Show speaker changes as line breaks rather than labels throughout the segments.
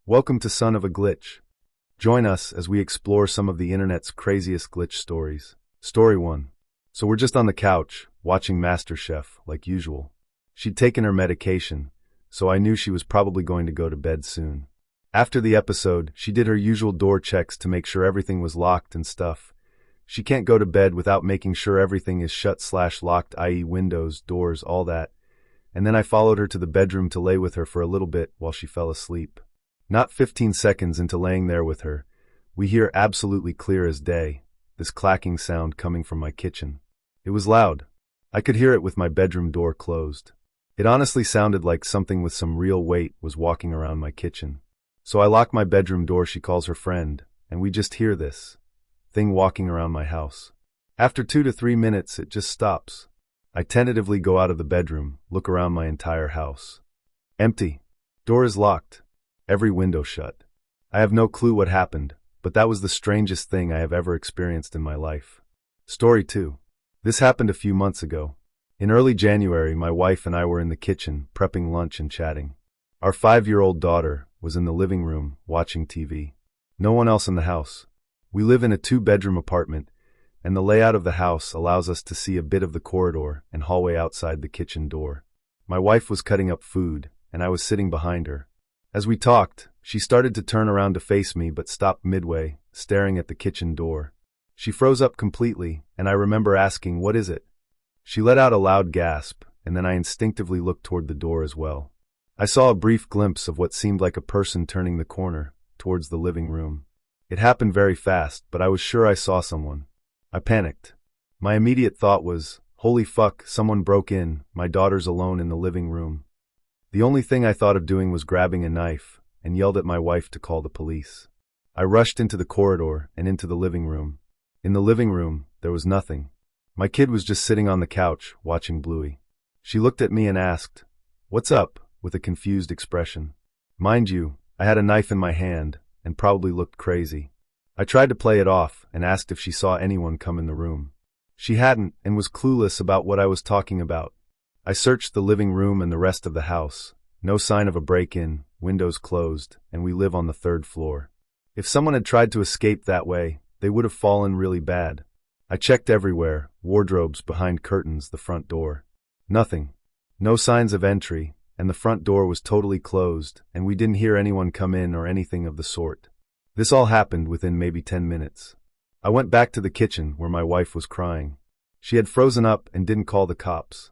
Welcome to Son of a Glitch. Join us as we explore some of the internet's craziest glitch stories. Story 1. So we're just on the couch, watching MasterChef, like usual. She'd taken her medication, so I knew she was probably going to go to bed soon. After the episode, she did her usual door checks to make sure everything was locked and stuff. She can't go to bed without making sure everything is shut/locked, i.e. windows, doors, all that. And then I followed her to the bedroom to lay with her for a little bit while she fell asleep. Not 15 seconds into laying there with her, we hear absolutely clear as day, this clacking sound coming from my kitchen. It was loud. I could hear it with my bedroom door closed. It honestly sounded like something with some real weight was walking around my kitchen. So I lock my bedroom door, she calls her friend, and we just hear this thing walking around my house. After 2 to 3 minutes, it just stops. I tentatively go out of the bedroom, look around my entire house. Empty. Door is locked. Every window shut. I have no clue what happened, but that was the strangest thing I have ever experienced in my life. Story 2. This happened a few months ago. In early January, my wife and I were in the kitchen, prepping lunch and chatting. Our 5-year-old daughter was in the living room, watching TV. No one else in the house. We live in a 2-bedroom apartment, and the layout of the house allows us to see a bit of the corridor and hallway outside the kitchen door. My wife was cutting up food, and I was sitting behind her. As we talked, she started to turn around to face me but stopped midway, staring at the kitchen door. She froze up completely, and I remember asking, "What is it?" She let out a loud gasp, and then I instinctively looked toward the door as well. I saw a brief glimpse of what seemed like a person turning the corner, towards the living room. It happened very fast, but I was sure I saw someone. I panicked. My immediate thought was, holy fuck, someone broke in, my daughter's alone in the living room. The only thing I thought of doing was grabbing a knife, and yelled at my wife to call the police. I rushed into the corridor and into the living room. In the living room, there was nothing. My kid was just sitting on the couch, watching Bluey. She looked at me and asked, "What's up?" with a confused expression. Mind you, I had a knife in my hand, and probably looked crazy. I tried to play it off and asked if she saw anyone come in the room. She hadn't and was clueless about what I was talking about. I searched the living room and the rest of the house. No sign of a break-in, windows closed, and we live on the 3rd floor. If someone had tried to escape that way, they would have fallen really bad. I checked everywhere, wardrobes, behind curtains, the front door. Nothing. No signs of entry, and the front door was totally closed, and we didn't hear anyone come in or anything of the sort. This all happened within maybe 10 minutes. I went back to the kitchen where my wife was crying. She had frozen up and didn't call the cops.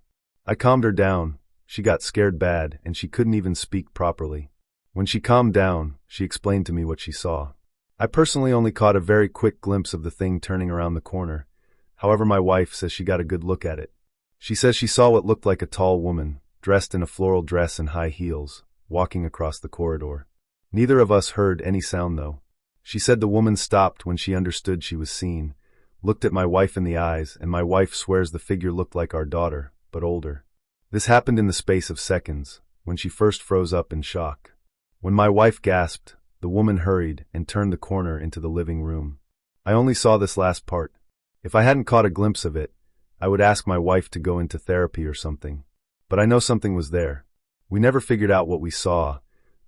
I calmed her down. She got scared bad, and she couldn't even speak properly. When she calmed down, she explained to me what she saw. I personally only caught a very quick glimpse of the thing turning around the corner. However, my wife says she got a good look at it. She says she saw what looked like a tall woman, dressed in a floral dress and high heels, walking across the corridor. Neither of us heard any sound though. She said the woman stopped when she understood she was seen, looked at my wife in the eyes, and my wife swears the figure looked like our daughter, but older. This happened in the space of seconds, when she first froze up in shock. When my wife gasped, the woman hurried and turned the corner into the living room. I only saw this last part. If I hadn't caught a glimpse of it, I would ask my wife to go into therapy or something. But I know something was there. We never figured out what we saw,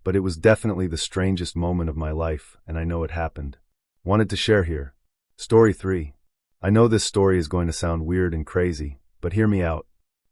but it was definitely the strangest moment of my life, and I know it happened. Wanted to share here. Story 3. I know this story is going to sound weird and crazy, but hear me out.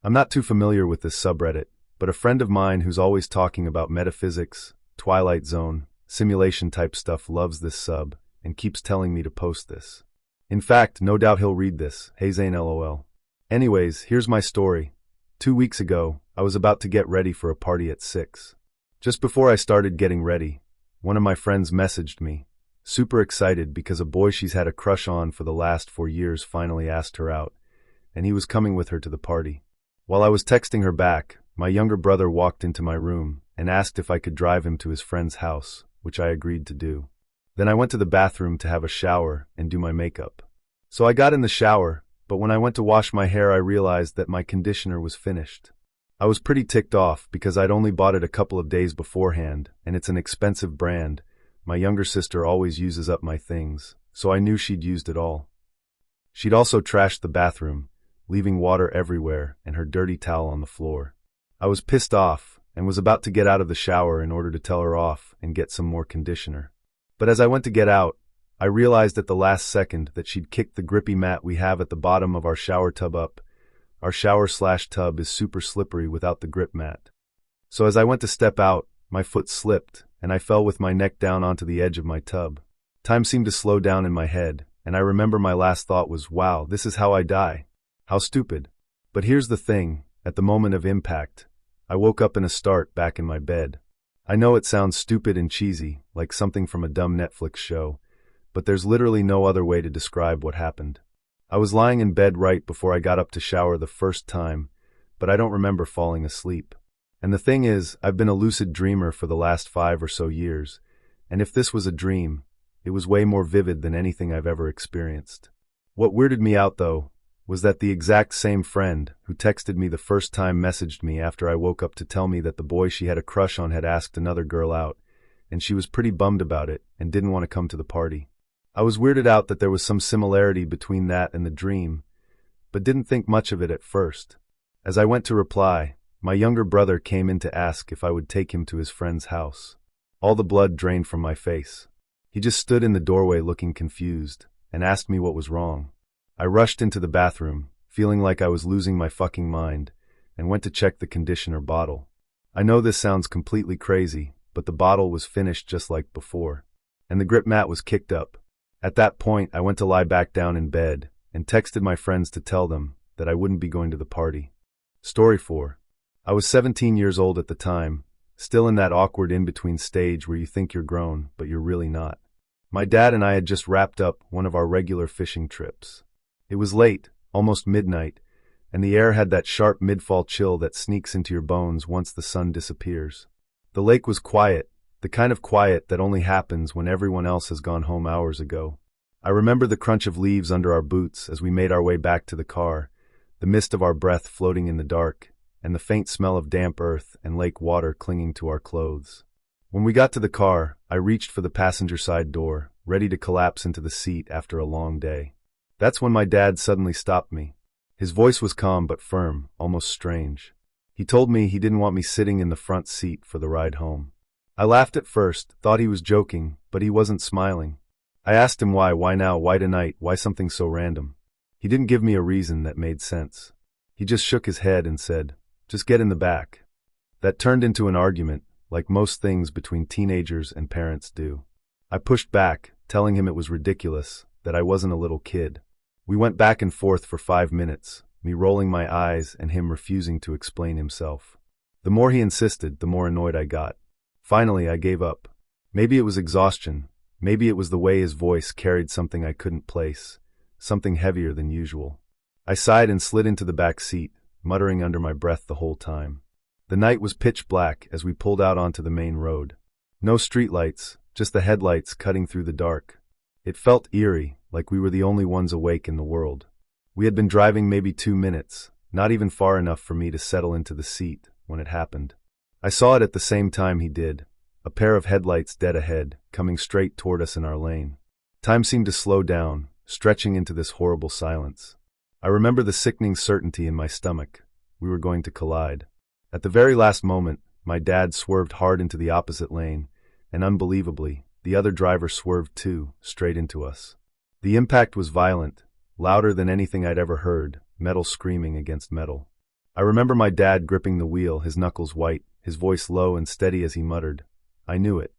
I'm not too familiar with this subreddit, but a friend of mine who's always talking about metaphysics, Twilight Zone, simulation type stuff loves this sub, and keeps telling me to post this. In fact, no doubt he'll read this. Hey Zane, lol. Anyways, here's my story. 2 weeks ago, I was about to get ready for a party at 6. Just before I started getting ready, one of my friends messaged me, super excited because a boy she's had a crush on for the last 4 years finally asked her out, and he was coming with her to the party. While I was texting her back, my younger brother walked into my room and asked if I could drive him to his friend's house, which I agreed to do. Then I went to the bathroom to have a shower and do my makeup. So I got in the shower, but when I went to wash my hair I realized that my conditioner was finished. I was pretty ticked off because I'd only bought it a couple of days beforehand, and it's an expensive brand. My younger sister always uses up my things, so I knew she'd used it all. She'd also trashed the bathroom, leaving water everywhere and her dirty towel on the floor. I was pissed off, and was about to get out of the shower in order to tell her off and get some more conditioner. But as I went to get out, I realized at the last second that she'd kicked the grippy mat we have at the bottom of our shower tub up. Our shower/tub is super slippery without the grip mat. So as I went to step out, my foot slipped, and I fell with my neck down onto the edge of my tub. Time seemed to slow down in my head, and I remember my last thought was, wow, this is how I die. How stupid. But here's the thing, at the moment of impact, I woke up in a start back in my bed. I know it sounds stupid and cheesy, like something from a dumb Netflix show, but there's literally no other way to describe what happened. I was lying in bed right before I got up to shower the first time, but I don't remember falling asleep. And the thing is, I've been a lucid dreamer for the last 5 or so years, and if this was a dream, it was way more vivid than anything I've ever experienced. What weirded me out, though, was that the exact same friend who texted me the first time messaged me after I woke up to tell me that the boy she had a crush on had asked another girl out, and she was pretty bummed about it and didn't want to come to the party. I was weirded out that there was some similarity between that and the dream, but didn't think much of it at first. As I went to reply, my younger brother came in to ask if I would take him to his friend's house. All the blood drained from my face. He just stood in the doorway looking confused, and asked me what was wrong. I rushed into the bathroom, feeling like I was losing my fucking mind, and went to check the conditioner bottle. I know this sounds completely crazy, but the bottle was finished just like before, and the grip mat was kicked up. At that point, I went to lie back down in bed, and texted my friends to tell them that I wouldn't be going to the party. Story 4. I was 17 years old at the time, still in that awkward in-between stage where you think you're grown, but you're really not. My dad and I had just wrapped up one of our regular fishing trips. It was late, almost midnight, and the air had that sharp mid-fall chill that sneaks into your bones once the sun disappears. The lake was quiet, the kind of quiet that only happens when everyone else has gone home hours ago. I remember the crunch of leaves under our boots as we made our way back to the car, the mist of our breath floating in the dark, and the faint smell of damp earth and lake water clinging to our clothes. When we got to the car, I reached for the passenger side door, ready to collapse into the seat after a long day. That's when my dad suddenly stopped me. His voice was calm but firm, almost strange. He told me he didn't want me sitting in the front seat for the ride home. I laughed at first, thought he was joking, but he wasn't smiling. I asked him why now, why tonight, why something so random. He didn't give me a reason that made sense. He just shook his head and said, "Just get in the back." That turned into an argument, like most things between teenagers and parents do. I pushed back, telling him it was ridiculous, that I wasn't a little kid. We went back and forth for 5 minutes, me rolling my eyes and him refusing to explain himself. The more he insisted, the more annoyed I got. Finally, I gave up. Maybe it was exhaustion. Maybe it was the way his voice carried something I couldn't place, something heavier than usual. I sighed and slid into the back seat, muttering under my breath the whole time. The night was pitch black as we pulled out onto the main road. No streetlights, just the headlights cutting through the dark. It felt eerie, like we were the only ones awake in the world. We had been driving maybe 2 minutes, not even far enough for me to settle into the seat, when it happened. I saw it at the same time he did, a pair of headlights dead ahead, coming straight toward us in our lane. Time seemed to slow down, stretching into this horrible silence. I remember the sickening certainty in my stomach. We were going to collide. At the very last moment, my dad swerved hard into the opposite lane, and unbelievably, the other driver swerved too, straight into us. The impact was violent, louder than anything I'd ever heard, metal screaming against metal. I remember my dad gripping the wheel, his knuckles white, his voice low and steady as he muttered, "I knew it."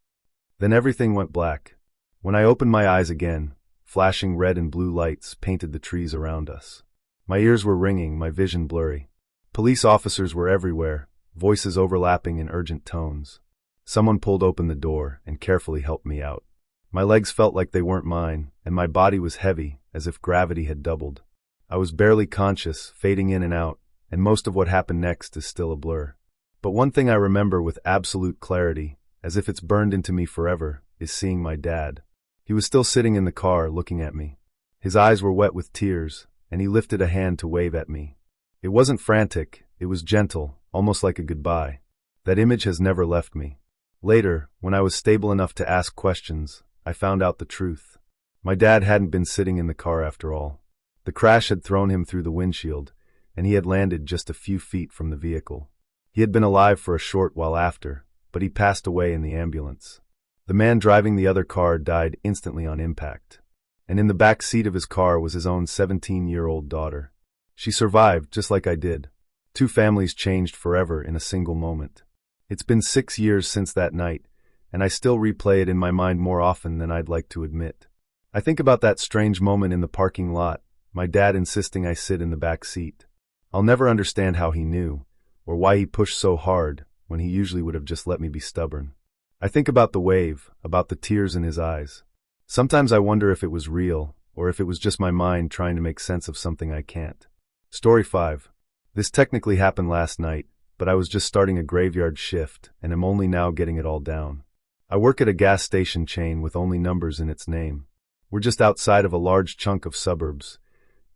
Then everything went black. When I opened my eyes again, flashing red and blue lights painted the trees around us. My ears were ringing, my vision blurry. Police officers were everywhere, voices overlapping in urgent tones. Someone pulled open the door and carefully helped me out. My legs felt like they weren't mine, and my body was heavy, as if gravity had doubled. I was barely conscious, fading in and out, and most of what happened next is still a blur. But one thing I remember with absolute clarity, as if it's burned into me forever, is seeing my dad. He was still sitting in the car, looking at me. His eyes were wet with tears, and he lifted a hand to wave at me. It wasn't frantic, it was gentle, almost like a goodbye. That image has never left me. Later, when I was stable enough to ask questions, I found out the truth. My dad hadn't been sitting in the car after all. The crash had thrown him through the windshield, and he had landed just a few feet from the vehicle. He had been alive for a short while after, but he passed away in the ambulance. The man driving the other car died instantly on impact. And in the back seat of his car was his own 17-year-old daughter. She survived, just like I did. Two families changed forever in a single moment. It's been 6 years since that night, and I still replay it in my mind more often than I'd like to admit. I think about that strange moment in the parking lot, my dad insisting I sit in the back seat. I'll never understand how he knew, or why he pushed so hard when he usually would have just let me be stubborn. I think about the wave, about the tears in his eyes. Sometimes I wonder if it was real, or if it was just my mind trying to make sense of something I can't. Story 5. This technically happened last night, but I was just starting a graveyard shift, and am only now getting it all down. I work at a gas station chain with only numbers in its name. We're just outside of a large chunk of suburbs.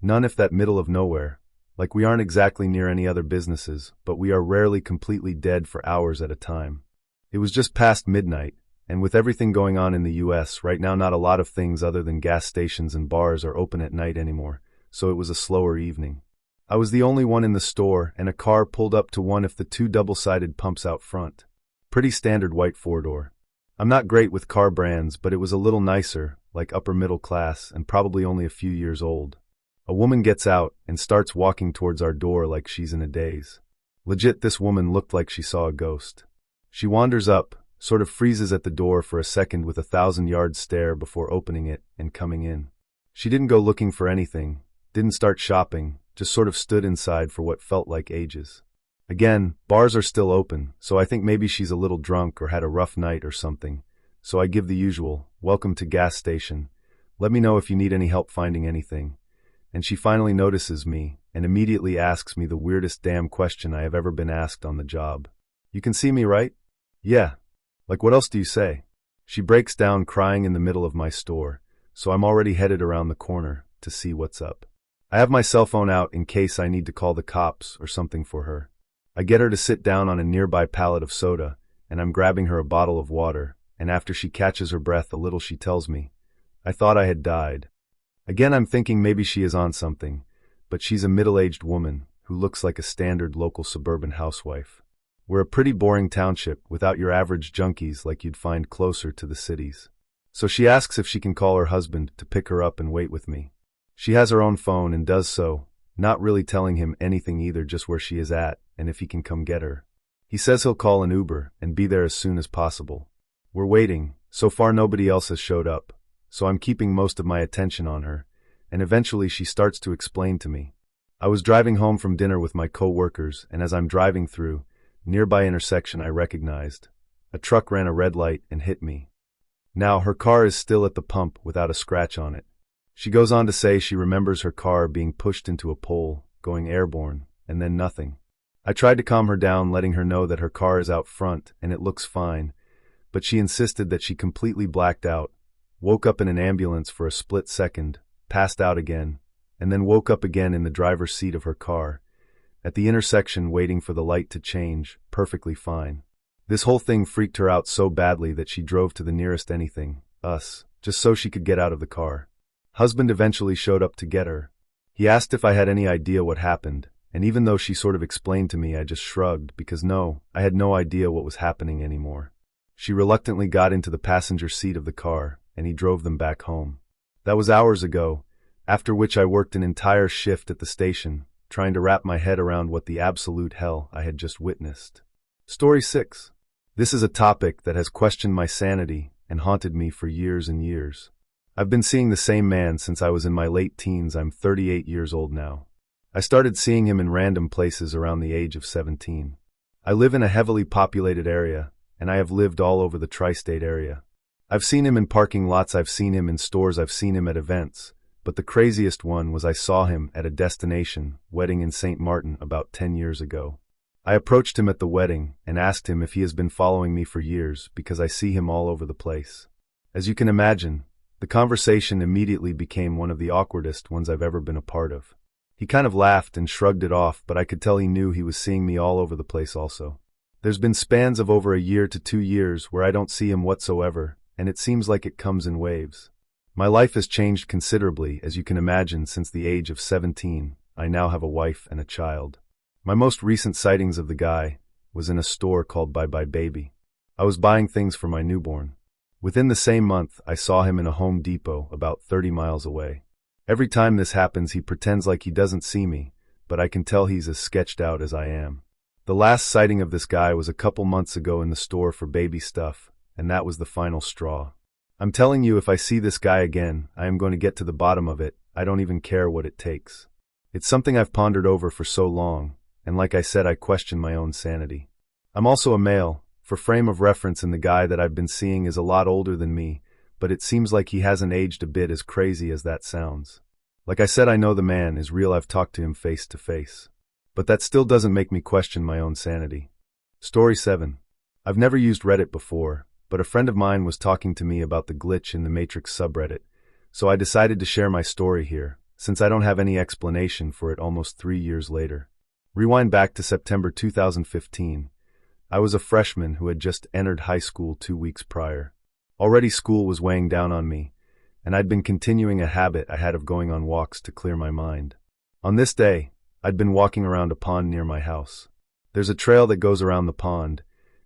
None if that middle of nowhere. Like we aren't exactly near any other businesses, but we are rarely completely dead for hours at a time. It was just past midnight, and with everything going on in the US right now, not a lot of things other than gas stations and bars are open at night anymore, so it was a slower evening. I was the only one in the store, and a car pulled up to one of the two double-sided pumps out front. Pretty standard white four-door. I'm not great with car brands, but it was a little nicer, like upper middle class, and probably only a few years old. A woman gets out and starts walking towards our door like she's in a daze. Legit, this woman looked like she saw a ghost. She wanders up, sort of freezes at the door for a second with a 1,000-yard stare before opening it and coming in. She didn't go looking for anything, didn't start shopping, just sort of stood inside for what felt like ages. Again, bars are still open, so I think maybe she's a little drunk or had a rough night or something. So I give the usual, "Welcome to gas station. Let me know if you need any help finding anything." And she finally notices me and immediately asks me the weirdest damn question I have ever been asked on the job. "You can see me, right?" "Yeah." "Like what else do you say?" She breaks down crying in the middle of my store, so I'm already headed around the corner to see what's up. I have my cell phone out in case I need to call the cops or something for her. I get her to sit down on a nearby pallet of soda, and I'm grabbing her a bottle of water, and after she catches her breath a little she tells me, "I thought I had died." Again, I'm thinking maybe she is on something, but she's a middle-aged woman who looks like a standard local suburban housewife. We're a pretty boring township without your average junkies like you'd find closer to the cities. So she asks if she can call her husband to pick her up and wait with me. She has her own phone and does so, not really telling him anything either, just where she is at and if he can come get her. He says he'll call an Uber and be there as soon as possible. We're waiting. So far nobody else has showed up, so I'm keeping most of my attention on her, and eventually she starts to explain to me. I was driving home from dinner with my co-workers, and as I'm driving through nearby intersection I recognized. A truck ran a red light and hit me. Now her car is still at the pump without a scratch on it. She goes on to say she remembers her car being pushed into a pole, going airborne, and then nothing. I tried to calm her down, letting her know that her car is out front and it looks fine, but she insisted that she completely blacked out, woke up in an ambulance for a split second, passed out again, and then woke up again in the driver's seat of her car, at the intersection waiting for the light to change, perfectly fine. This whole thing freaked her out so badly that she drove to the nearest anything, us, just so she could get out of the car. Husband eventually showed up to get her. He asked if I had any idea what happened, and even though she sort of explained to me, I just shrugged because no, I had no idea what was happening anymore. She reluctantly got into the passenger seat of the car, and he drove them back home. That was hours ago, after which I worked an entire shift at the station, trying to wrap my head around what the absolute hell I had just witnessed. Story 6. This is a topic that has questioned my sanity and haunted me for years and years. I've been seeing the same man since I was in my late teens. I'm 38 years old now. I started seeing him in random places around the age of 17. I live in a heavily populated area, and I have lived all over the tri-state area. I've seen him in parking lots, I've seen him in stores, I've seen him at events, but the craziest one was I saw him at a destination wedding in St. Martin about 10 years ago. I approached him at the wedding and asked him if he has been following me for years because I see him all over the place. As you can imagine, the conversation immediately became one of the awkwardest ones I've ever been a part of. He kind of laughed and shrugged it off, but I could tell he knew he was seeing me all over the place also. There's been spans of over a year to 2 years where I don't see him whatsoever, and it seems like it comes in waves. My life has changed considerably, as you can imagine, since the age of 17. I now have a wife and a child. My most recent sightings of the guy, was in a store called Bye Bye Baby. I was buying things for my newborn. Within the same month, I saw him in a Home Depot about 30 miles away. Every time this happens, he pretends like he doesn't see me, but I can tell he's as sketched out as I am. The last sighting of this guy was a couple months ago in the store for baby stuff, and that was the final straw. I'm telling you, if I see this guy again, I am going to get to the bottom of it. I don't even care what it takes. It's something I've pondered over for so long, and like I said, I question my own sanity. I'm also a male. For frame of reference, and the guy that I've been seeing is a lot older than me, but it seems like he hasn't aged a bit, as crazy as that sounds. Like I said, I know the man is real. I've talked to him face to face. But that still doesn't make me question my own sanity. Story 7. I've never used Reddit before, but a friend of mine was talking to me about the glitch in the Matrix subreddit, so I decided to share my story here, since I don't have any explanation for it almost 3 years later. Rewind back to September 2015. I was a freshman who had just entered high school 2 weeks prior. Already school was weighing down on me, and I'd been continuing a habit I had of going on walks to clear my mind. On this day, I'd been walking around a pond near my house. There's a trail that goes around the pond,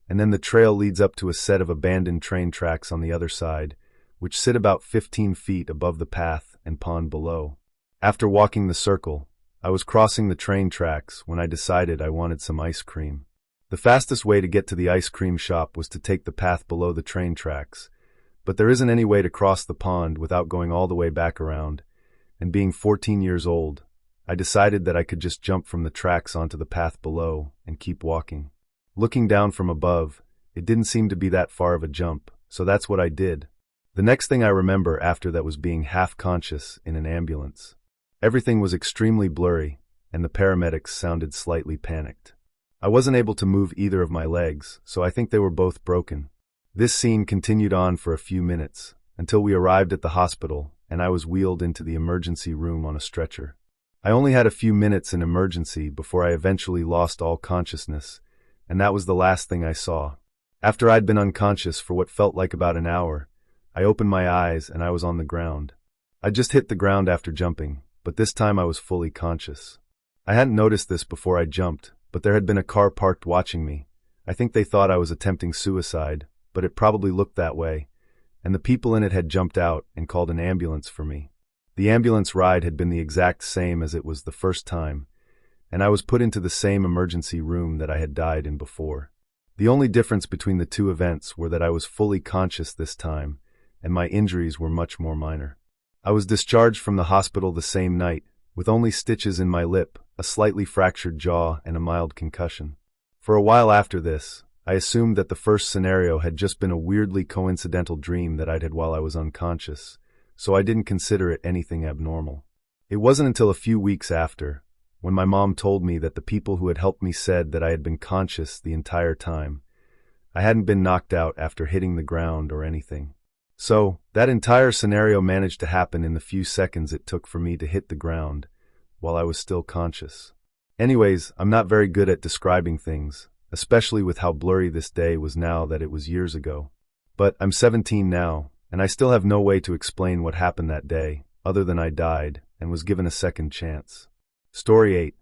and then the trail leads up to a set of abandoned train tracks on the other side, which sit about 15 feet above the path and pond below. After walking the circle, I was crossing the train tracks when I decided I wanted some ice cream. The fastest way to get to the ice cream shop was to take the path below the train tracks, but there isn't any way to cross the pond without going all the way back around, and being 14 years old, I decided that I could just jump from the tracks onto the path below and keep walking. Looking down from above, it didn't seem to be that far of a jump, so that's what I did. The next thing I remember after that was being half conscious in an ambulance. Everything was extremely blurry, and the paramedics sounded slightly panicked. I wasn't able to move either of my legs, so I think they were both broken. This scene continued on for a few minutes, until we arrived at the hospital, and I was wheeled into the emergency room on a stretcher. I only had a few minutes in emergency before I eventually lost all consciousness, and that was the last thing I saw. After I'd been unconscious for what felt like about an hour, I opened my eyes and I was on the ground. I just hit the ground after jumping, but this time I was fully conscious. I hadn't noticed this before I jumped, but there had been a car parked watching me. I think they thought I was attempting suicide, but it probably looked that way, and the people in it had jumped out and called an ambulance for me. The ambulance ride had been the exact same as it was the first time, and I was put into the same emergency room that I had died in before. The only difference between the two events were that I was fully conscious this time, and my injuries were much more minor. I was discharged from the hospital the same night, with only stitches in my lip, a slightly fractured jaw, and a mild concussion. For a while after this, I assumed that the first scenario had just been a weirdly coincidental dream that I'd had while I was unconscious, so I didn't consider it anything abnormal. It wasn't until a few weeks after, when my mom told me that the people who had helped me said that I had been conscious the entire time. I hadn't been knocked out after hitting the ground or anything. So, that entire scenario managed to happen in the few seconds it took for me to hit the ground, while I was still conscious. Anyways, I'm not very good at describing things, especially with how blurry this day was now that it was years ago. But I'm 17 now, and I still have no way to explain what happened that day, other than I died, and was given a second chance. Story 8.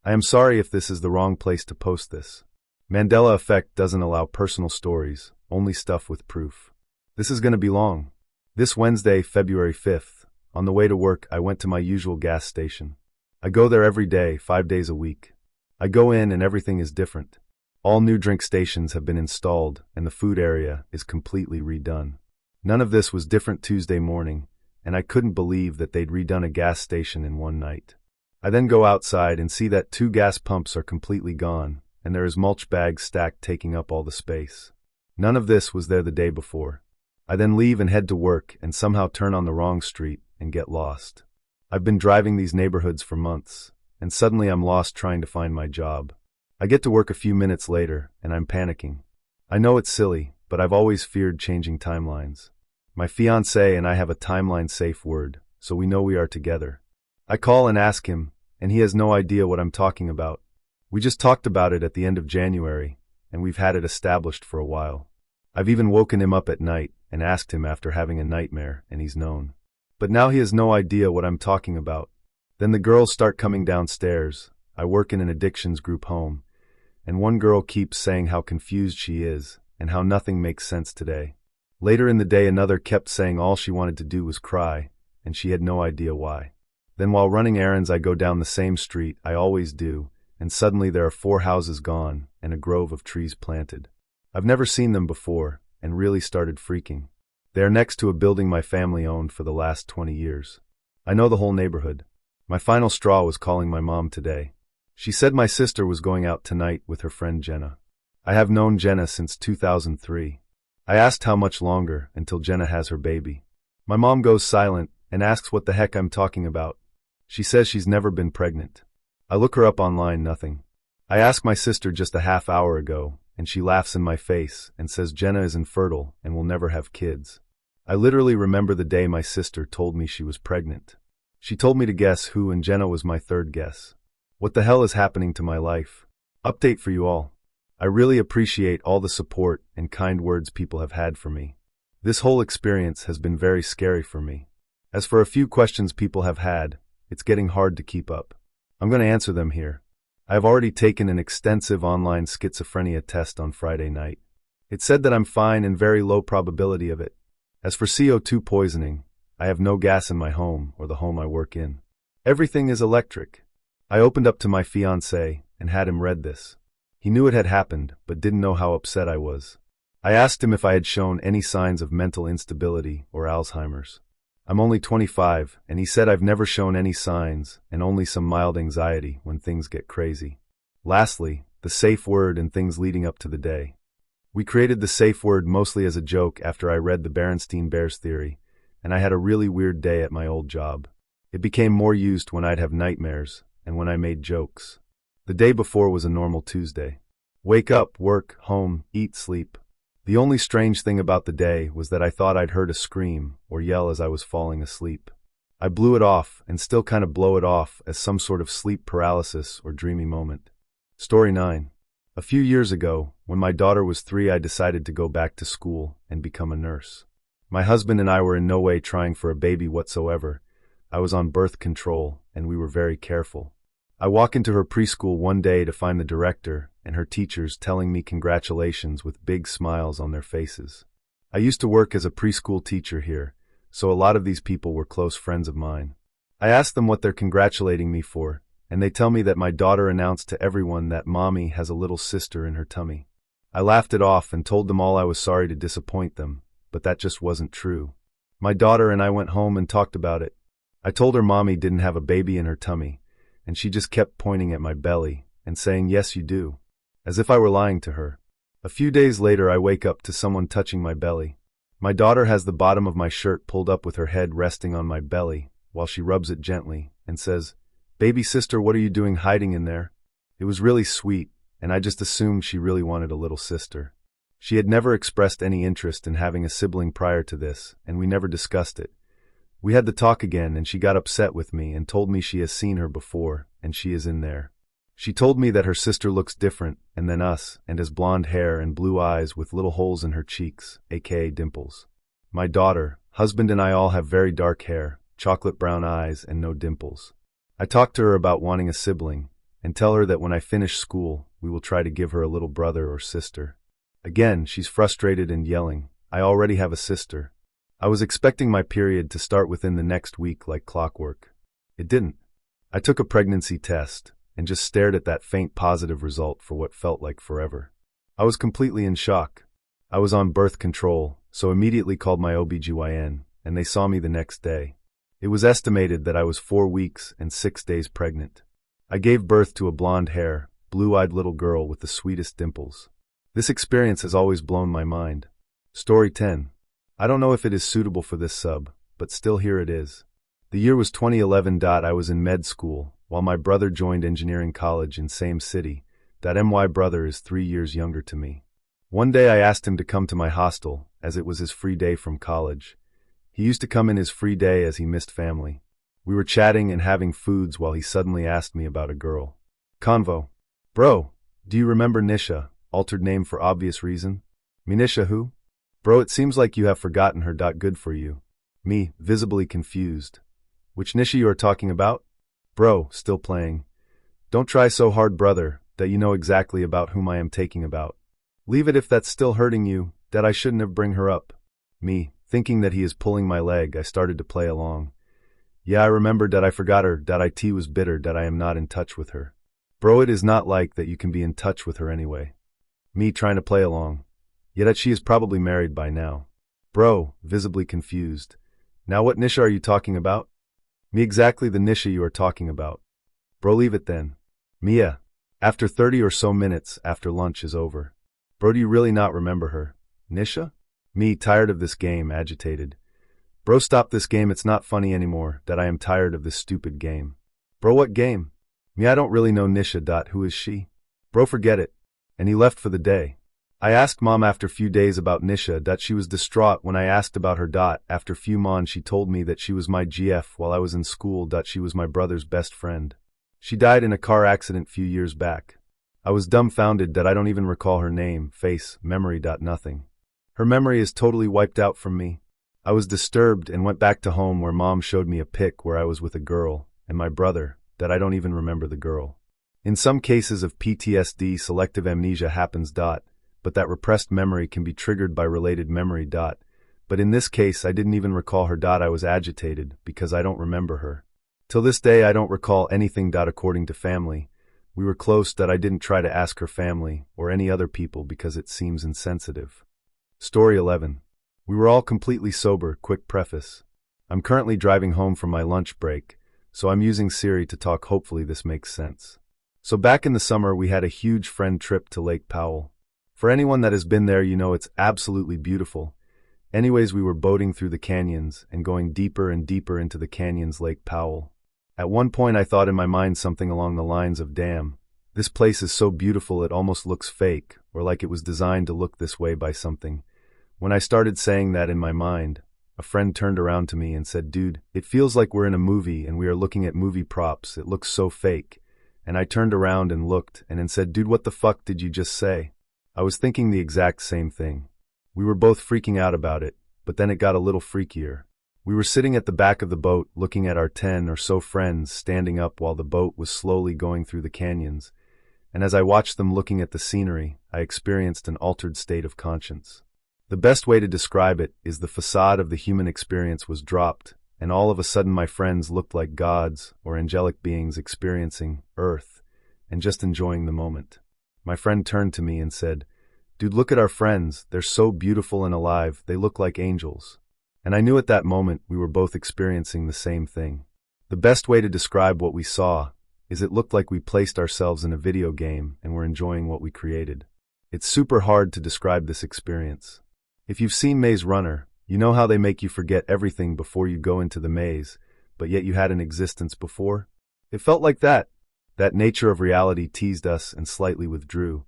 I am sorry if this is the wrong place to post this. Mandela Effect doesn't allow personal stories, only stuff with proof. This is going to be long. This Wednesday, February 5th, on the way to work, I went to my usual gas station. I go there every day, 5 days a week. I go in and everything is different. All new drink stations have been installed, and the food area is completely redone. None of this was different Tuesday morning, and I couldn't believe that they'd redone a gas station in one night. I then go outside and see that 2 gas pumps are completely gone, and there is mulch bags stacked taking up all the space. None of this was there the day before. I then leave and head to work and somehow turn on the wrong street and get lost. I've been driving these neighborhoods for months, and suddenly I'm lost trying to find my job. I get to work a few minutes later, and I'm panicking. I know it's silly, but I've always feared changing timelines. My fiancé and I have a timeline-safe word, so we know we are together. I call and ask him, and he has no idea what I'm talking about. We just talked about it at the end of January, and we've had it established for a while. I've even woken him up at night and asked him after having a nightmare, and he's known. But now he has no idea what I'm talking about. Then the girls start coming downstairs. I work in an addictions group home, and one girl keeps saying how confused she is and how nothing makes sense today. Later in the day, another kept saying all she wanted to do was cry, and she had no idea why. Then while running errands, I go down the same street I always do, and suddenly there are 4 houses gone and a grove of trees planted. I've never seen them before and really started freaking. They are next to a building my family owned for the last 20 years. I know the whole neighborhood. My final straw was calling my mom today. She said my sister was going out tonight with her friend Jenna. I have known Jenna since 2003. I asked how much longer until Jenna has her baby. My mom goes silent and asks what the heck I'm talking about. She says she's never been pregnant. I look her up online, nothing. I asked my sister just a half hour ago, and she laughs in my face and says Jenna is infertile and will never have kids. I literally remember the day my sister told me she was pregnant. She told me to guess who, and Jenna was my third guess. What the hell is happening to my life? Update for you all. I really appreciate all the support and kind words people have had for me. This whole experience has been very scary for me. As for a few questions people have had, it's getting hard to keep up. I'm going to answer them here. I have already taken an extensive online schizophrenia test on Friday night. It said that I'm fine and very low probability of it. As for CO2 poisoning, I have no gas in my home or the home I work in. Everything is electric. I opened up to my fiancé and had him read this. He knew it had happened, but didn't know how upset I was. I asked him if I had shown any signs of mental instability or Alzheimer's. I'm only 25, and he said I've never shown any signs and only some mild anxiety when things get crazy. Lastly, the safe word and things leading up to the day. We created the safe word mostly as a joke after I read the Berenstein Bears theory, and I had a really weird day at my old job. It became more used when I'd have nightmares and when I made jokes. The day before was a normal Tuesday. Wake up, work, home, eat, sleep. The only strange thing about the day was that I thought I'd heard a scream or yell as I was falling asleep. I blew it off and still kind of blow it off as some sort of sleep paralysis or dreamy moment. Story 9. A few years ago, when my daughter was 3, I decided to go back to school and become a nurse. My husband and I were in no way trying for a baby whatsoever. I was on birth control, and we were very careful. I walk into her preschool one day to find the director and her teachers telling me congratulations with big smiles on their faces. I used to work as a preschool teacher here, so a lot of these people were close friends of mine. I asked them what they're congratulating me for, and they tell me that my daughter announced to everyone that Mommy has a little sister in her tummy. I laughed it off and told them all I was sorry to disappoint them, but that just wasn't true. My daughter and I went home and talked about it. I told her Mommy didn't have a baby in her tummy, and she just kept pointing at my belly and saying, "Yes, you do," as if I were lying to her. A few days later, I wake up to someone touching my belly. My daughter has the bottom of my shirt pulled up with her head resting on my belly while she rubs it gently and says, "Baby sister, what are you doing hiding in there?" It was really sweet, and I just assumed she really wanted a little sister. She had never expressed any interest in having a sibling prior to this, and we never discussed it. We had the talk again, and she got upset with me and told me she has seen her before, and she is in there. She told me that her sister looks different and than us and has blonde hair and blue eyes with little holes in her cheeks, aka dimples. My daughter, husband and I all have very dark hair, chocolate brown eyes, and no dimples. I talk to her about wanting a sibling and tell her that when I finish school, we will try to give her a little brother or sister. Again, she's frustrated and yelling, "I already have a sister." I was expecting my period to start within the next week like clockwork. It didn't. I took a pregnancy test and just stared at that faint positive result for what felt like forever. I was completely in shock. I was on birth control, so immediately called my OBGYN, and they saw me the next day. It was estimated that I was 4 weeks and 6 days pregnant. I gave birth to a blonde-hair, blue-eyed little girl with the sweetest dimples. This experience has always blown my mind. Story 10. I don't know if it is suitable for this sub, but still here it is. The year was 2011. I was in med school, while my brother joined engineering college in same city. My brother is 3 years younger to me. One day I asked him to come to my hostel, as it was his free day from college. He used to come in his free day as he missed family. We were chatting and having foods while he suddenly asked me about a girl. Convo. "Bro, do you remember Nisha, altered name for obvious reason?" "Me Nisha who?" "Bro, it seems like you have forgotten her. Good for you." Me, visibly confused. "Which Nisha you are talking about?" "Bro, still playing. Don't try so hard, brother. that you know exactly about whom I am taking about. Leave it if that's still hurting you, that I shouldn't have bring her up. Me, thinking that he is pulling my leg, I started to play along. Yeah, I remember that I forgot her, that it was bitter that I am not in touch with her. Bro, it is not like that you can be in touch with her anyway. Me trying to play along. Yet that she is probably married by now. Bro, visibly confused. Now what Nisha are you talking about? Me exactly the Nisha you are talking about. Bro, leave it then. Mia. After 30 or so minutes after lunch is over. Bro, do you really not remember her? Nisha? Me, tired of this game, agitated. Bro, stop this game, it's not funny anymore, that I am tired of this stupid game. Bro, what game? Me, I don't really know Nisha. Who is she? Bro, forget it. And he left for the day. I asked Mom after few days about Nisha. She was distraught when I asked about her. After few mon she told me that she was my GF while I was in school. She was my brother's best friend. She died in a car accident few years back. I was dumbfounded that I don't even recall her name, face, memory. Nothing. Her memory is totally wiped out from me. I was disturbed and went back to home where Mom showed me a pic where I was with a girl, and my brother, that I don't even remember the girl. In some cases of PTSD, selective amnesia happens. But that repressed memory can be triggered by related memory. But in this case, I didn't even recall her. I was agitated because I don't remember her. Till this day, I don't recall anything. According to family, we were close. I didn't try to ask her family or any other people because it seems insensitive. Story 11. We were all completely sober. Quick preface. I'm currently driving home from my lunch break, so I'm using Siri to talk. Hopefully this makes sense. So back in the summer, we had a huge friend trip to Lake Powell. For anyone that has been there, you know it's absolutely beautiful. Anyways, we were boating through the canyons and going deeper and deeper into the canyons. Lake Powell. At one point I thought in my mind something along the lines of, damn, this place is so beautiful it almost looks fake, or like it was designed to look this way by something. When I started saying that in my mind, a friend turned around to me and said, dude, it feels like we're in a movie and we are looking at movie props. It looks so fake. And I turned around and looked and then said, dude, what the fuck did you just say? I was thinking the exact same thing. We were both freaking out about it, but then it got a little freakier. We were sitting at the back of the boat looking at our 10 or so friends standing up while the boat was slowly going through the canyons, and as I watched them looking at the scenery, I experienced an altered state of conscience. The best way to describe it is the facade of the human experience was dropped, and all of a sudden my friends looked like gods or angelic beings experiencing Earth and just enjoying the moment. My friend turned to me and said, dude, look at our friends, they're so beautiful and alive, they look like angels. And I knew at that moment we were both experiencing the same thing. The best way to describe what we saw is it looked like we placed ourselves in a video game and were enjoying what we created. It's super hard to describe this experience. If you've seen Maze Runner, you know how they make you forget everything before you go into the maze, but yet you had an existence before? It felt like that. That nature of reality teased us and slightly withdrew,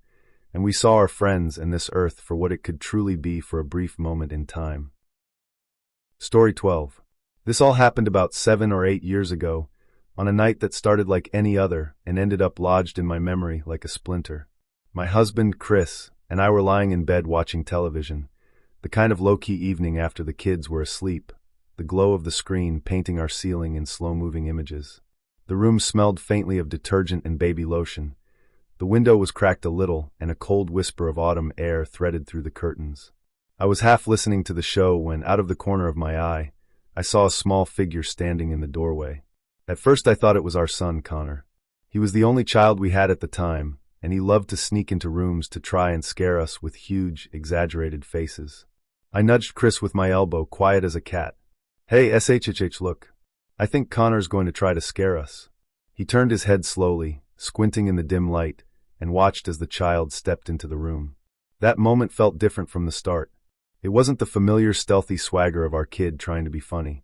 and we saw our friends and this earth for what it could truly be for a brief moment in time. Story 12. This all happened about 7 or 8 years ago, on a night that started like any other and ended up lodged in my memory like a splinter. My husband, Chris, and I were lying in bed watching television, the kind of low-key evening after the kids were asleep, the glow of the screen painting our ceiling in slow-moving images. The room smelled faintly of detergent and baby lotion. The window was cracked a little, and a cold whisper of autumn air threaded through the curtains. I was half listening to the show when, out of the corner of my eye, I saw a small figure standing in the doorway. At first I thought it was our son, Connor. He was the only child we had at the time, and he loved to sneak into rooms to try and scare us with huge, exaggerated faces. I nudged Chris with my elbow, quiet as a cat. Hey, SHHH, look. I think Connor's going to try to scare us. He turned his head slowly, squinting in the dim light, and watched as the child stepped into the room. That moment felt different from the start. It wasn't the familiar stealthy swagger of our kid trying to be funny.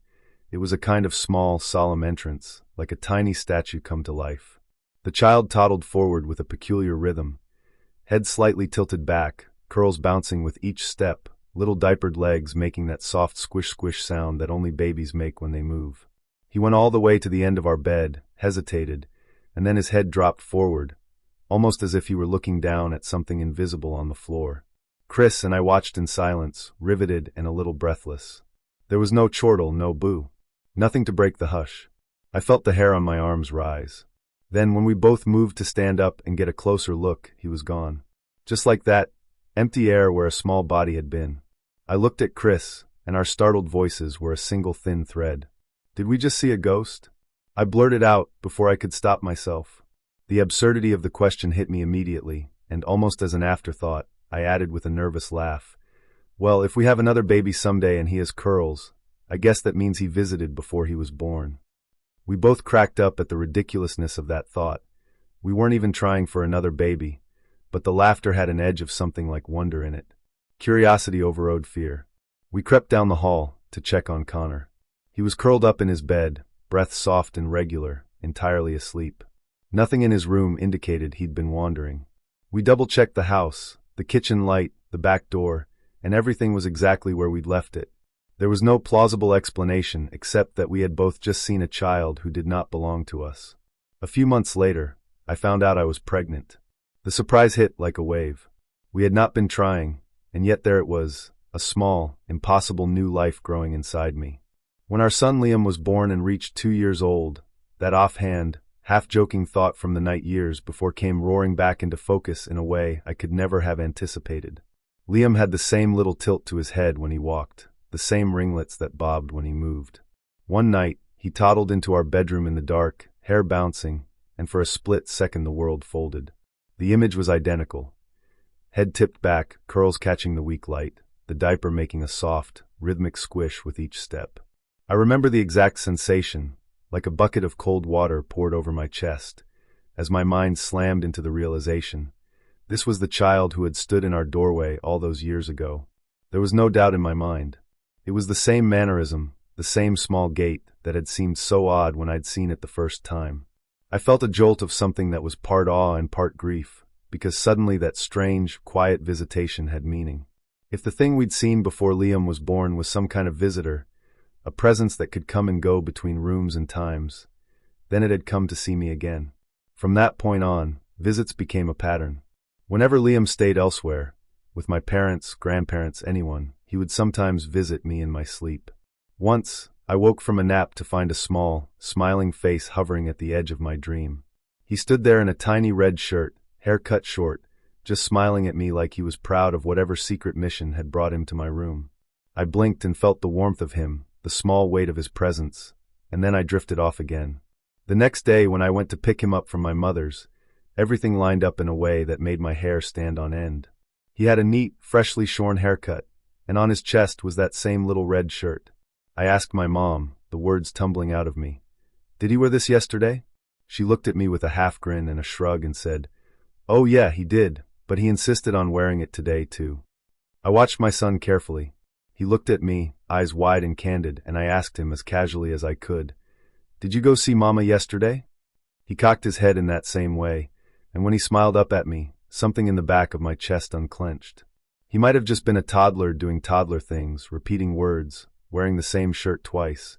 It was a kind of small, solemn entrance, like a tiny statue come to life. The child toddled forward with a peculiar rhythm, head slightly tilted back, curls bouncing with each step, little diapered legs making that soft squish-squish sound that only babies make when they move. He went all the way to the end of our bed, hesitated, and then his head dropped forward, almost as if he were looking down at something invisible on the floor. Chris and I watched in silence, riveted and a little breathless. There was no chortle, no boo. Nothing to break the hush. I felt the hair on my arms rise. Then, when we both moved to stand up and get a closer look, he was gone. Just like that, empty air where a small body had been. I looked at Chris, and our startled voices were a single thin thread. Did we just see a ghost? I blurted out before I could stop myself. The absurdity of the question hit me immediately, and almost as an afterthought, I added with a nervous laugh, "Well, if we have another baby someday and he has curls, I guess that means he visited before he was born." We both cracked up at the ridiculousness of that thought. We weren't even trying for another baby, but the laughter had an edge of something like wonder in it. Curiosity overrode fear. We crept down the hall to check on Connor. He was curled up in his bed, breath soft and regular, entirely asleep. Nothing in his room indicated he'd been wandering. We double-checked the house, the kitchen light, the back door, and everything was exactly where we'd left it. There was no plausible explanation except that we had both just seen a child who did not belong to us. A few months later, I found out I was pregnant. The surprise hit like a wave. We had not been trying, and yet there it was, a small, impossible new life growing inside me. When our son Liam was born and reached 2 years old, that offhand, half-joking thought from the night years before came roaring back into focus in a way I could never have anticipated. Liam had the same little tilt to his head when he walked, the same ringlets that bobbed when he moved. One night, he toddled into our bedroom in the dark, hair bouncing, and for a split second the world folded. The image was identical. Head tipped back, curls catching the weak light, the diaper making a soft, rhythmic squish with each step. I remember the exact sensation, like a bucket of cold water poured over my chest, as my mind slammed into the realization. This was the child who had stood in our doorway all those years ago. There was no doubt in my mind. It was the same mannerism, the same small gait that had seemed so odd when I'd seen it the first time. I felt a jolt of something that was part awe and part grief, because suddenly that strange, quiet visitation had meaning. If the thing we'd seen before Liam was born was some kind of visitor, a presence that could come and go between rooms and times, then it had come to see me again. From that point on, visits became a pattern. Whenever Liam stayed elsewhere, with my parents, grandparents, anyone, he would sometimes visit me in my sleep. Once, I woke from a nap to find a small, smiling face hovering at the edge of my dream. He stood there in a tiny red shirt, hair cut short, just smiling at me like he was proud of whatever secret mission had brought him to my room. I blinked and felt the warmth of him, the small weight of his presence, and then I drifted off again. The next day, when I went to pick him up from my mother's, everything lined up in a way that made my hair stand on end. He had a neat, freshly shorn haircut, and on his chest was that same little red shirt. I asked my mom, the words tumbling out of me, "Did he wear this yesterday?" She looked at me with a half grin and a shrug and said, "Oh yeah, he did, but he insisted on wearing it today too." I watched my son carefully. He looked at me, eyes wide and candid, and I asked him as casually as I could, "Did you go see Mama yesterday?" He cocked his head in that same way, and when he smiled up at me, something in the back of my chest unclenched. He might have just been a toddler doing toddler things, repeating words, wearing the same shirt twice,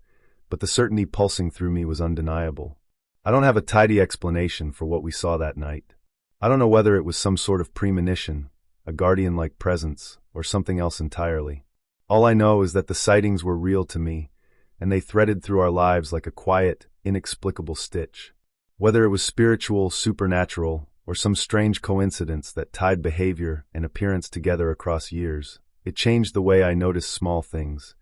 but the certainty pulsing through me was undeniable. I don't have a tidy explanation for what we saw that night. I don't know whether it was some sort of premonition, a guardian-like presence, or something else entirely. All I know is that the sightings were real to me, and they threaded through our lives like a quiet, inexplicable stitch. Whether it was spiritual, supernatural, or some strange coincidence that tied behavior and appearance together across years, it changed the way I noticed small things.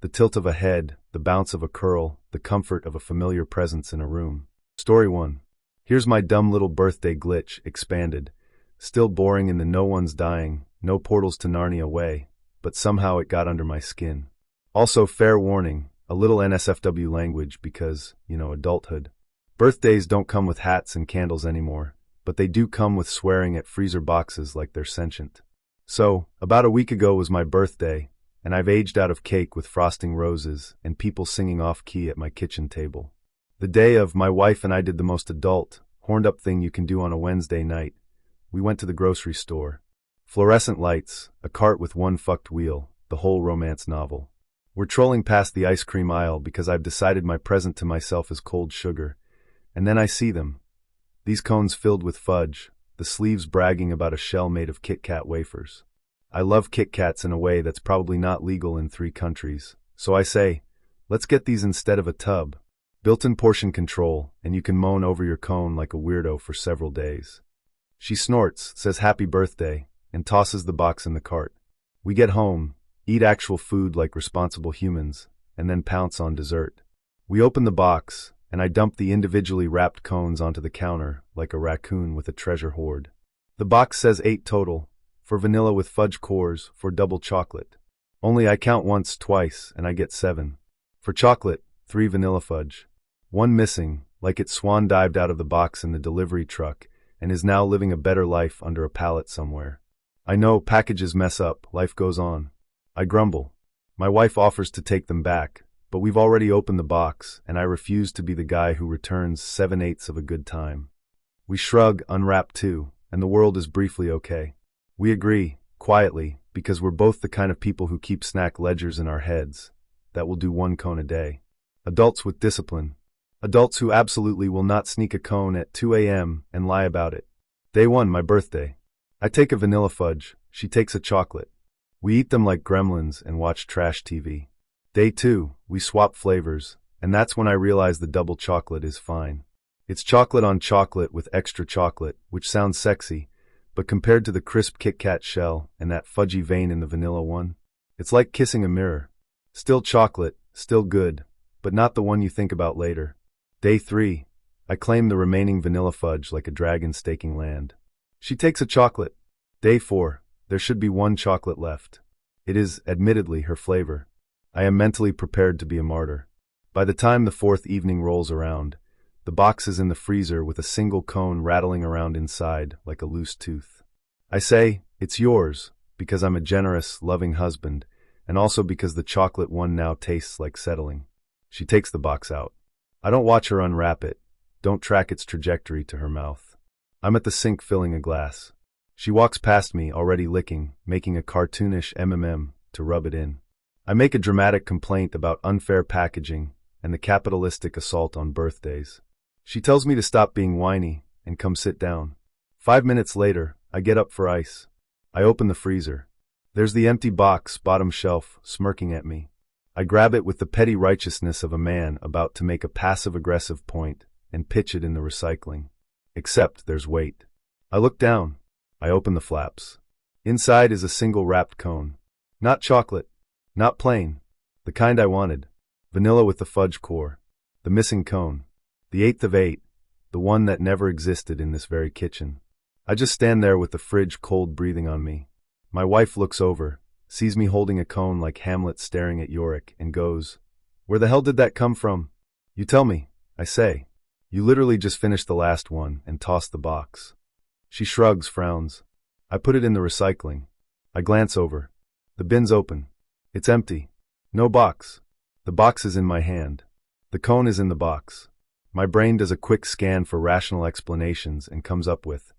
The tilt of a head, the bounce of a curl, the comfort of a familiar presence in a room. Story 1. Here's my dumb little birthday glitch, expanded. Still boring in the no one's dying, no portals to Narnia way, but somehow it got under my skin. Also, fair warning, a little NSFW language because, adulthood. Birthdays don't come with hats and candles anymore, but they do come with swearing at freezer boxes like they're sentient. So, about a week ago was my birthday, and I've aged out of cake with frosting roses and people singing off-key at my kitchen table. The day of, my wife and I did the most adult, horned-up thing you can do on a Wednesday night. We went to the grocery store. Fluorescent lights, a cart with one fucked wheel, the whole romance novel. We're trolling past the ice cream aisle because I've decided my present to myself is cold sugar, and then I see them. These cones filled with fudge, the sleeves bragging about a shell made of Kit Kat wafers. I love Kit Kats in a way that's probably not legal in 3 countries, so I say, let's get these instead of a tub. Built-in portion control, and you can moan over your cone like a weirdo for several days. She snorts, says happy birthday, and tosses the box in the cart. We get home, eat actual food like responsible humans, and then pounce on dessert. We open the box, and I dump the individually wrapped cones onto the counter like a raccoon with a treasure hoard. The box says 8 total, for vanilla with fudge cores, for double chocolate. Only I count once, twice, and I get 7. For chocolate, 3 vanilla fudge. 1 missing, like it swan dived out of the box in the delivery truck, and is now living a better life under a pallet somewhere. I know, packages mess up, life goes on. I grumble. My wife offers to take them back, but we've already opened the box, and I refuse to be the guy who returns 7/8 of a good time. We shrug, unwrap too, and the world is briefly okay. We agree, quietly, because we're both the kind of people who keep snack ledgers in our heads, that will do 1 cone a day. Adults with discipline. Adults who absolutely will not sneak a cone at 2 a.m. and lie about it. Day 1, my birthday. I take a vanilla fudge, she takes a chocolate. We eat them like gremlins and watch trash TV. Day 2, we swap flavors, and that's when I realize the double chocolate is fine. It's chocolate on chocolate with extra chocolate, which sounds sexy, but compared to the crisp Kit Kat shell and that fudgy vein in the vanilla one, it's like kissing a mirror. Still chocolate, still good, but not the one you think about later. Day 3, I claim the remaining vanilla fudge like a dragon staking land. She takes a chocolate. Day 4, there should be 1 chocolate left. It is, admittedly, her flavor. I am mentally prepared to be a martyr. By the time the 4th evening rolls around, the box is in the freezer with a single cone rattling around inside like a loose tooth. I say, it's yours, because I'm a generous, loving husband, and also because the chocolate one now tastes like settling. She takes the box out. I don't watch her unwrap it, don't track its trajectory to her mouth. I'm at the sink filling a glass. She walks past me, already licking, making a cartoonish MMM to rub it in. I make a dramatic complaint about unfair packaging and the capitalistic assault on birthdays. She tells me to stop being whiny and come sit down. 5 minutes later, I get up for ice. I open the freezer. There's the empty box, bottom shelf, smirking at me. I grab it with the petty righteousness of a man about to make a passive-aggressive point and pitch it in the recycling. Except there's weight. I look down. I open the flaps. Inside is a single wrapped cone. Not chocolate. Not plain. The kind I wanted. Vanilla with the fudge core. The missing cone. The 8th of 8. The one that never existed in this very kitchen. I just stand there with the fridge cold breathing on me. My wife looks over, sees me holding a cone like Hamlet staring at Yorick, and goes, "Where the hell did that come from?" "You tell me," I say. "You literally just finished the last one and tossed the box." She shrugs, frowns. I put it in the recycling. I glance over. The bin's open. It's empty. No box. The box is in my hand. The cone is in the box. My brain does a quick scan for rational explanations and comes up with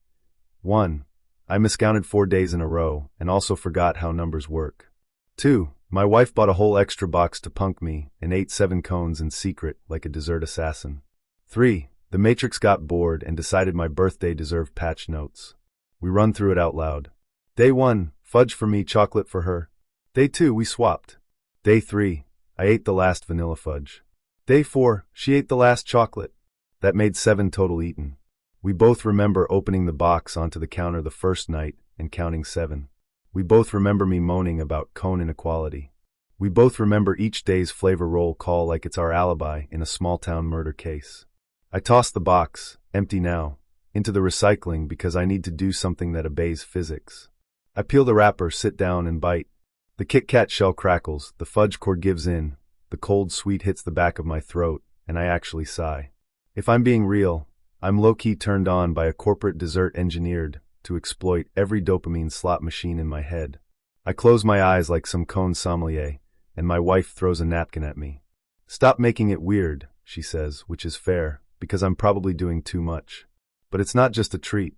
1. I miscounted 4 days in a row and also forgot how numbers work. 2. My wife bought a whole extra box to punk me and ate 7 cones in secret like a dessert assassin. 3. The Matrix got bored and decided my birthday deserved patch notes. We run through it out loud. Day 1, fudge for me, chocolate for her. Day 2, we swapped. Day 3, I ate the last vanilla fudge. Day 4, she ate the last chocolate. That made 7 total eaten. We both remember opening the box onto the counter the first night and counting 7. We both remember me moaning about cone inequality. We both remember each day's flavor roll call like it's our alibi in a small-town murder case. I toss the box, empty now, into the recycling because I need to do something that obeys physics. I peel the wrapper, sit down, and bite. The Kit Kat shell crackles, the fudge core gives in, the cold sweet hits the back of my throat, and I actually sigh. If I'm being real, I'm low-key turned on by a corporate dessert engineered to exploit every dopamine slot machine in my head. I close my eyes like some cone sommelier, and my wife throws a napkin at me. "Stop making it weird," she says, which is fair, because I'm probably doing too much. But it's not just a treat.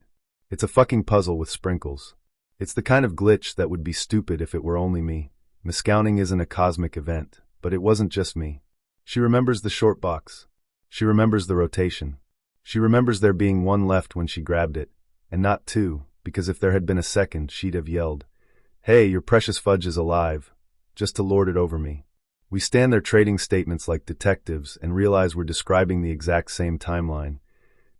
It's a fucking puzzle with sprinkles. It's the kind of glitch that would be stupid if it were only me. Miscounting isn't a cosmic event, but it wasn't just me. She remembers the short box. She remembers the rotation. She remembers there being 1 left when she grabbed it, and not 2, because if there had been a second, she'd have yelled, "Hey, your precious fudge is alive," just to lord it over me. We stand there trading statements like detectives and realize we're describing the exact same timeline,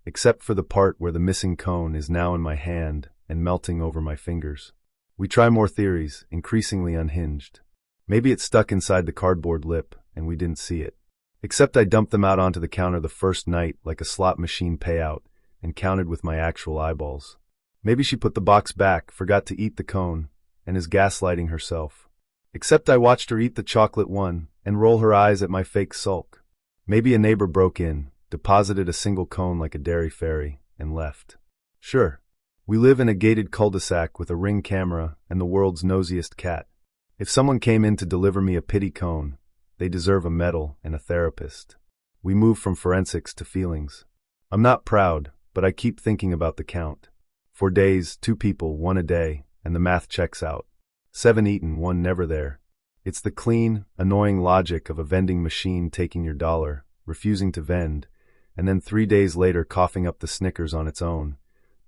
except for the part where the missing cone is now in my hand and melting over my fingers. We try more theories, increasingly unhinged. Maybe it's stuck inside the cardboard lip and we didn't see it. Except I dumped them out onto the counter the first night like a slot machine payout and counted with my actual eyeballs. Maybe she put the box back, forgot to eat the cone, and is gaslighting herself. Except I watched her eat the chocolate one and roll her eyes at my fake sulk. Maybe a neighbor broke in, deposited a single cone like a dairy fairy, and left. Sure, we live in a gated cul-de-sac with a Ring camera and the world's nosiest cat. If someone came in to deliver me a pity cone, they deserve a medal and a therapist. We move from forensics to feelings. I'm not proud, but I keep thinking about the count. 4 days, 2 people, 1 a day, and the math checks out. 7 eaten, 1 never there. It's the clean, annoying logic of a vending machine taking your dollar, refusing to vend, and then 3 days later coughing up the Snickers on its own,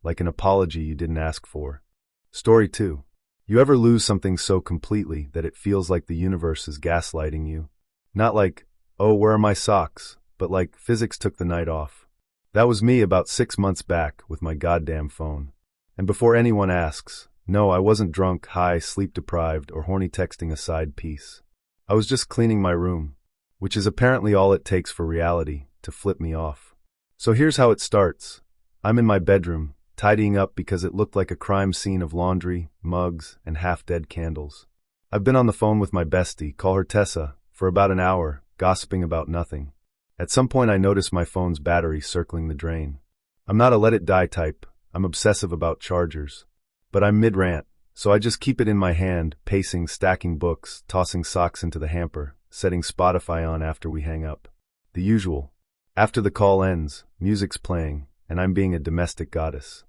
like an apology you didn't ask for. Story 2. You ever lose something so completely that it feels like the universe is gaslighting you? Not like, oh, where are my socks, but like physics took the night off. That was me about 6 months back with my goddamn phone. And before anyone asks, no, I wasn't drunk, high, sleep-deprived, or horny texting a side piece. I was just cleaning my room, which is apparently all it takes for reality to flip me off. So here's how it starts. I'm in my bedroom, tidying up because it looked like a crime scene of laundry, mugs, and half-dead candles. I've been on the phone with my bestie, call her Tessa, for about an hour, gossiping about nothing. At some point I notice my phone's battery circling the drain. I'm not a let-it-die type. I'm obsessive about chargers. But I'm mid-rant, so I just keep it in my hand, pacing, stacking books, tossing socks into the hamper, setting Spotify on after we hang up. The usual. After the call ends, music's playing, and I'm being a domestic goddess.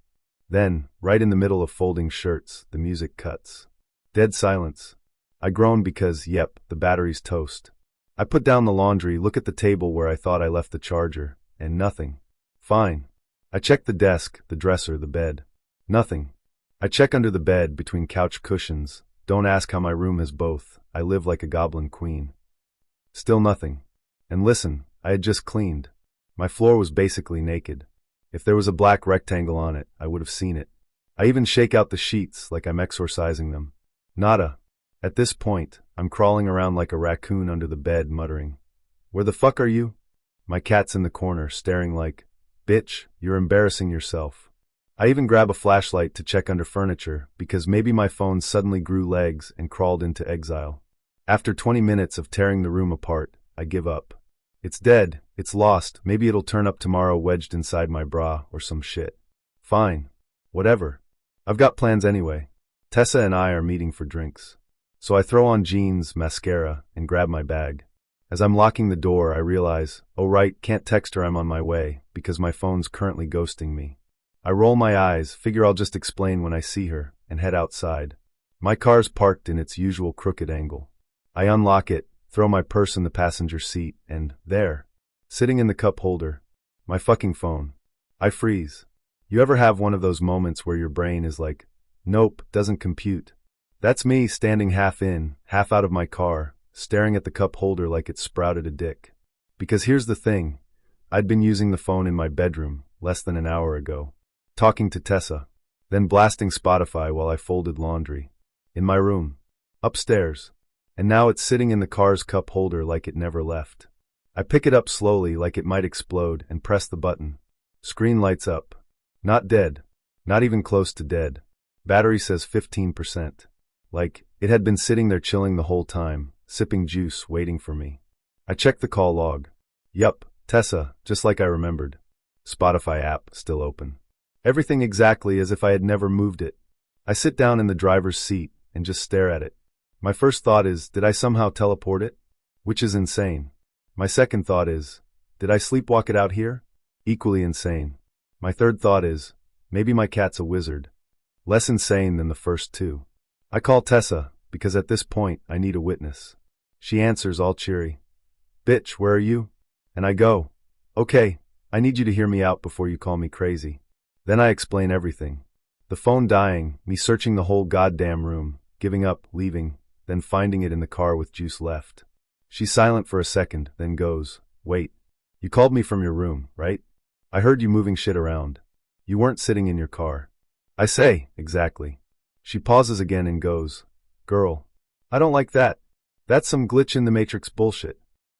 Then, right in the middle of folding shirts, the music cuts. Dead silence. I groan because, yep, the battery's toast. I put down the laundry, look at the table where I thought I left the charger, and nothing. Fine. I check the desk, the dresser, the bed. Nothing. I check under the bed, between couch cushions. Don't ask how my room has both. I live like a goblin queen. Still nothing. And listen, I had just cleaned. My floor was basically naked. If there was a black rectangle on it, I would have seen it. I even shake out the sheets like I'm exorcising them. Nada. At this point, I'm crawling around like a raccoon under the bed, muttering, "Where the fuck are you?" My cat's in the corner, staring like, "Bitch, you're embarrassing yourself." I even grab a flashlight to check under furniture, because maybe my phone suddenly grew legs and crawled into exile. After 20 minutes of tearing the room apart, I give up. It's dead, it's lost, maybe it'll turn up tomorrow wedged inside my bra or some shit. Fine. Whatever. I've got plans anyway. Tessa and I are meeting for drinks. So I throw on jeans, mascara, and grab my bag. As I'm locking the door, I realize, oh right, can't text her I'm on my way, because my phone's currently ghosting me. I roll my eyes, figure I'll just explain when I see her, and head outside. My car's parked in its usual crooked angle. I unlock it, throw my purse in the passenger seat, and there, sitting in the cup holder, my fucking phone. I freeze. You ever have one of those moments where your brain is like, nope, doesn't compute? That's me standing half in, half out of my car, staring at the cup holder like it sprouted a dick. Because here's the thing, I'd been using the phone in my bedroom less than an hour ago. Talking to Tessa, then blasting Spotify while I folded laundry. In my room. Upstairs. And now it's sitting in the car's cup holder like it never left. I pick it up slowly like it might explode and press the button. Screen lights up. Not dead. Not even close to dead. Battery says 15%. Like, it had been sitting there chilling the whole time, sipping juice, waiting for me. I check the call log. Yup, Tessa, just like I remembered. Spotify app, still open. Everything exactly as if I had never moved it. I sit down in the driver's seat and just stare at it. My first thought is, did I somehow teleport it? Which is insane. My second thought is, did I sleepwalk it out here? Equally insane. My third thought is, maybe my cat's a wizard. Less insane than the first two. I call Tessa, because at this point I need a witness. She answers all cheery. Bitch, where are you? And I go, okay, I need you to hear me out before you call me crazy. Then I explain everything. The phone dying, me searching the whole goddamn room, giving up, leaving, then finding it in the car with juice left. She's silent for a second, then goes, "Wait. You called me from your room, right? I heard you moving shit around. You weren't sitting in your car." I say, "Exactly." She pauses again and goes, "Girl, I don't like that. That's some glitch in the matrix bullshit."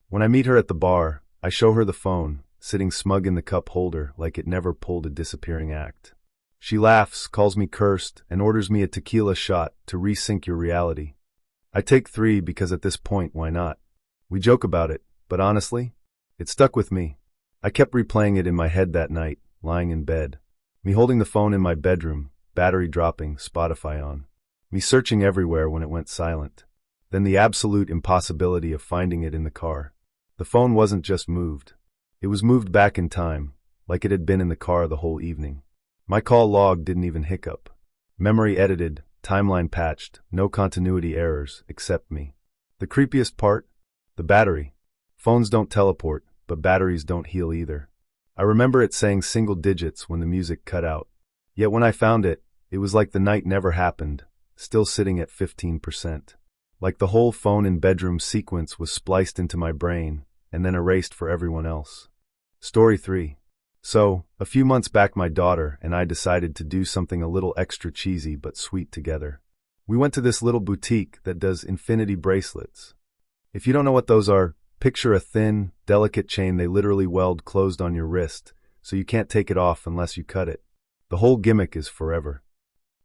When I meet her at the bar, I show her the phone, sitting smug in the cup holder like it never pulled a disappearing act. She laughs, calls me cursed, and orders me a tequila shot to resync your reality. I take 3 because at this point, why not? We joke about it, but honestly, it stuck with me. I kept replaying it in my head that night, lying in bed. Me holding the phone in my bedroom, battery dropping, Spotify on. Me searching everywhere when it went silent. Then the absolute impossibility of finding it in the car. The phone wasn't just moved. It was moved back in time, like it had been in the car the whole evening. My call log didn't even hiccup. Memory edited, timeline patched, no continuity errors, except me. The creepiest part? The battery. Phones don't teleport, but batteries don't heal either. I remember it saying single digits when the music cut out. Yet when I found it, it was like the night never happened, still sitting at 15%. Like the whole phone in bedroom sequence was spliced into my brain, and then erased for everyone else. Story 3. So, a few months back my daughter and I decided to do something a little extra cheesy but sweet together. We went to this little boutique that does infinity bracelets. If you don't know what those are, picture a thin, delicate chain they literally weld closed on your wrist, so you can't take it off unless you cut it. The whole gimmick is forever.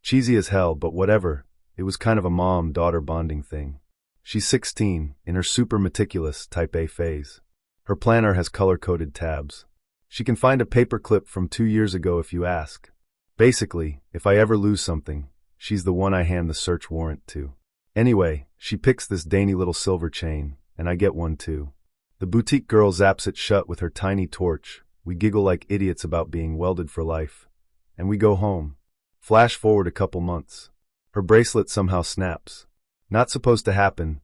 Cheesy as hell, but whatever, it was kind of a mom-daughter bonding thing. She's 16, in her super meticulous type A phase. Her planner has color-coded tabs. She can find a paper clip from 2 years ago if you ask. Basically, if I ever lose something, she's the one I hand the search warrant to. Anyway, she picks this dainty little silver chain, and I get one too. The boutique girl zaps it shut with her tiny torch. We giggle like idiots about being welded for life. And we go home. Flash forward a couple months. Her bracelet somehow snaps. Not supposed to happen.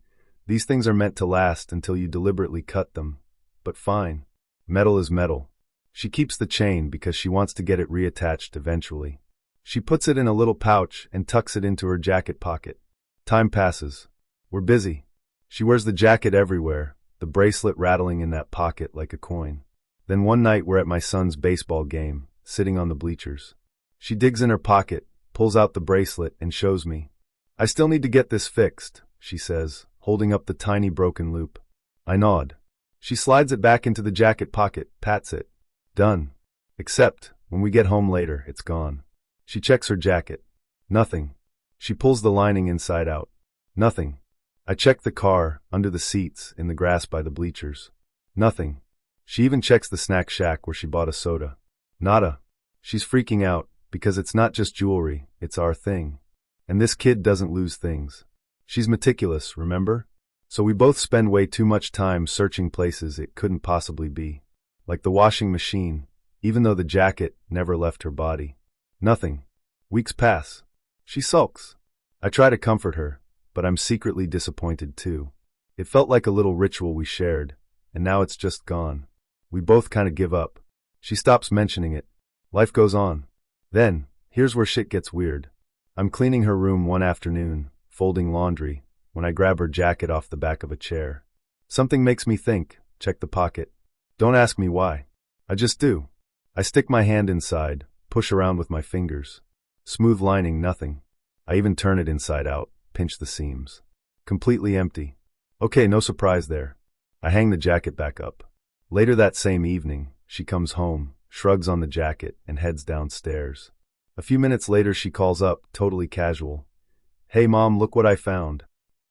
These things are meant to last until you deliberately cut them. But fine. Metal is metal. She keeps the chain because she wants to get it reattached eventually. She puts it in a little pouch and tucks it into her jacket pocket. Time passes. We're busy. She wears the jacket everywhere, the bracelet rattling in that pocket like a coin. Then one night we're at my son's baseball game, sitting on the bleachers. She digs in her pocket, pulls out the bracelet, and shows me. "I still need to get this fixed," she says, holding up the tiny broken loop. I nod. She slides it back into the jacket pocket, pats it. Done. Except, when we get home later, it's gone. She checks her jacket. Nothing. She pulls the lining inside out. Nothing. I check the car, under the seats, in the grass by the bleachers. Nothing. She even checks the snack shack where she bought a soda. Nada. She's freaking out, because it's not just jewelry, it's our thing. And this kid doesn't lose things. She's meticulous, remember? So we both spend way too much time searching places it couldn't possibly be. Like the washing machine, even though the jacket never left her body. Nothing. Weeks pass. She sulks. I try to comfort her, but I'm secretly disappointed too. It felt like a little ritual we shared, and now it's just gone. We both kind of give up. She stops mentioning it. Life goes on. Then, here's where shit gets weird. I'm cleaning her room one afternoon, folding laundry, when I grab her jacket off the back of a chair. Something makes me think, check the pocket. Don't ask me why. I just do. I stick my hand inside, push around with my fingers. Smooth lining, nothing. I even turn it inside out, pinch the seams. Completely empty. Okay, no surprise there. I hang the jacket back up. Later that same evening, she comes home, shrugs on the jacket, and heads downstairs. A few minutes later she calls up, totally casual. "Hey Mom, look what I found."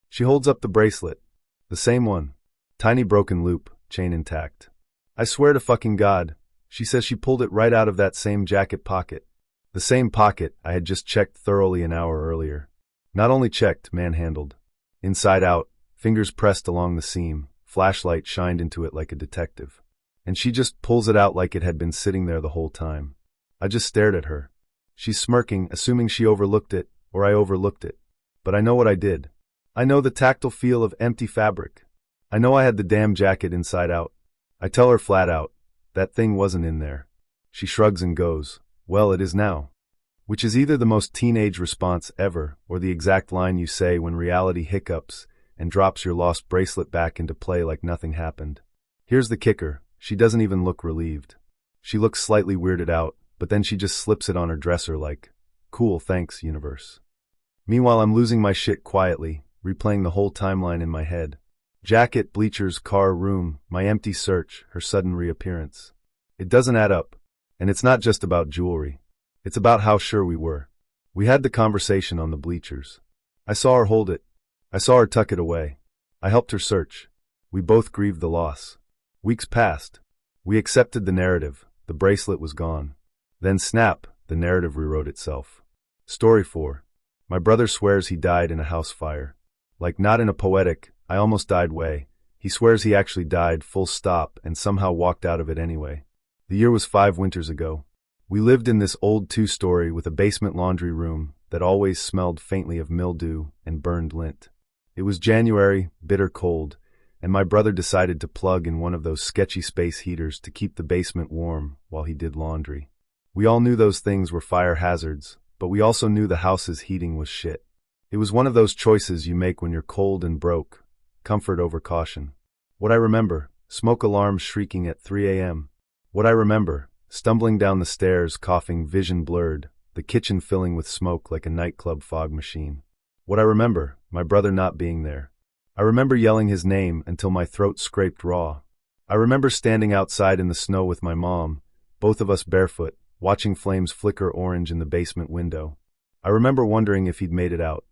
She holds up the bracelet. The same one. Tiny broken loop, chain intact. I swear to fucking God, she says she pulled it right out of that same jacket pocket. The same pocket I had just checked thoroughly an hour earlier. Not only checked, manhandled. Inside out, fingers pressed along the seam, flashlight shined into it like a detective. And she just pulls it out like it had been sitting there the whole time. I just stared at her. She's smirking, assuming she overlooked it, or I overlooked it. But I know what I did. I know the tactile feel of empty fabric. I know I had the damn jacket inside out. I tell her flat out, that thing wasn't in there. She shrugs and goes, "Well, it is now." Which is either the most teenage response ever, or the exact line you say when reality hiccups, and drops your lost bracelet back into play like nothing happened. Here's the kicker, she doesn't even look relieved. She looks slightly weirded out, but then she just slips it on her dresser like, cool, thanks, universe. Meanwhile, I'm losing my shit quietly, replaying the whole timeline in my head. Jacket, bleachers, car, room, my empty search, her sudden reappearance. It doesn't add up. And it's not just about jewelry. It's about how sure we were. We had the conversation on the bleachers. I saw her hold it. I saw her tuck it away. I helped her search. We both grieved the loss. Weeks passed. We accepted the narrative. The bracelet was gone. Then snap, the narrative rewrote itself. Story 4. My brother swears he died in a house fire. Like not in a poetic, I almost died way. He swears he actually died full stop and somehow walked out of it anyway. The year was 5 winters ago. We lived in this old 2-story with a basement laundry room that always smelled faintly of mildew and burned lint. It was January, bitter cold, and my brother decided to plug in one of those sketchy space heaters to keep the basement warm while he did laundry. We all knew those things were fire hazards, but we also knew the house's heating was shit. It was one of those choices you make when you're cold and broke, comfort over caution. What I remember, smoke alarms shrieking at 3 a.m. What I remember, stumbling down the stairs, coughing, vision blurred, the kitchen filling with smoke like a nightclub fog machine. What I remember, my brother not being there. I remember yelling his name until my throat scraped raw. I remember standing outside in the snow with my mom, both of us barefoot, watching flames flicker orange in the basement window. I remember wondering if he'd made it out.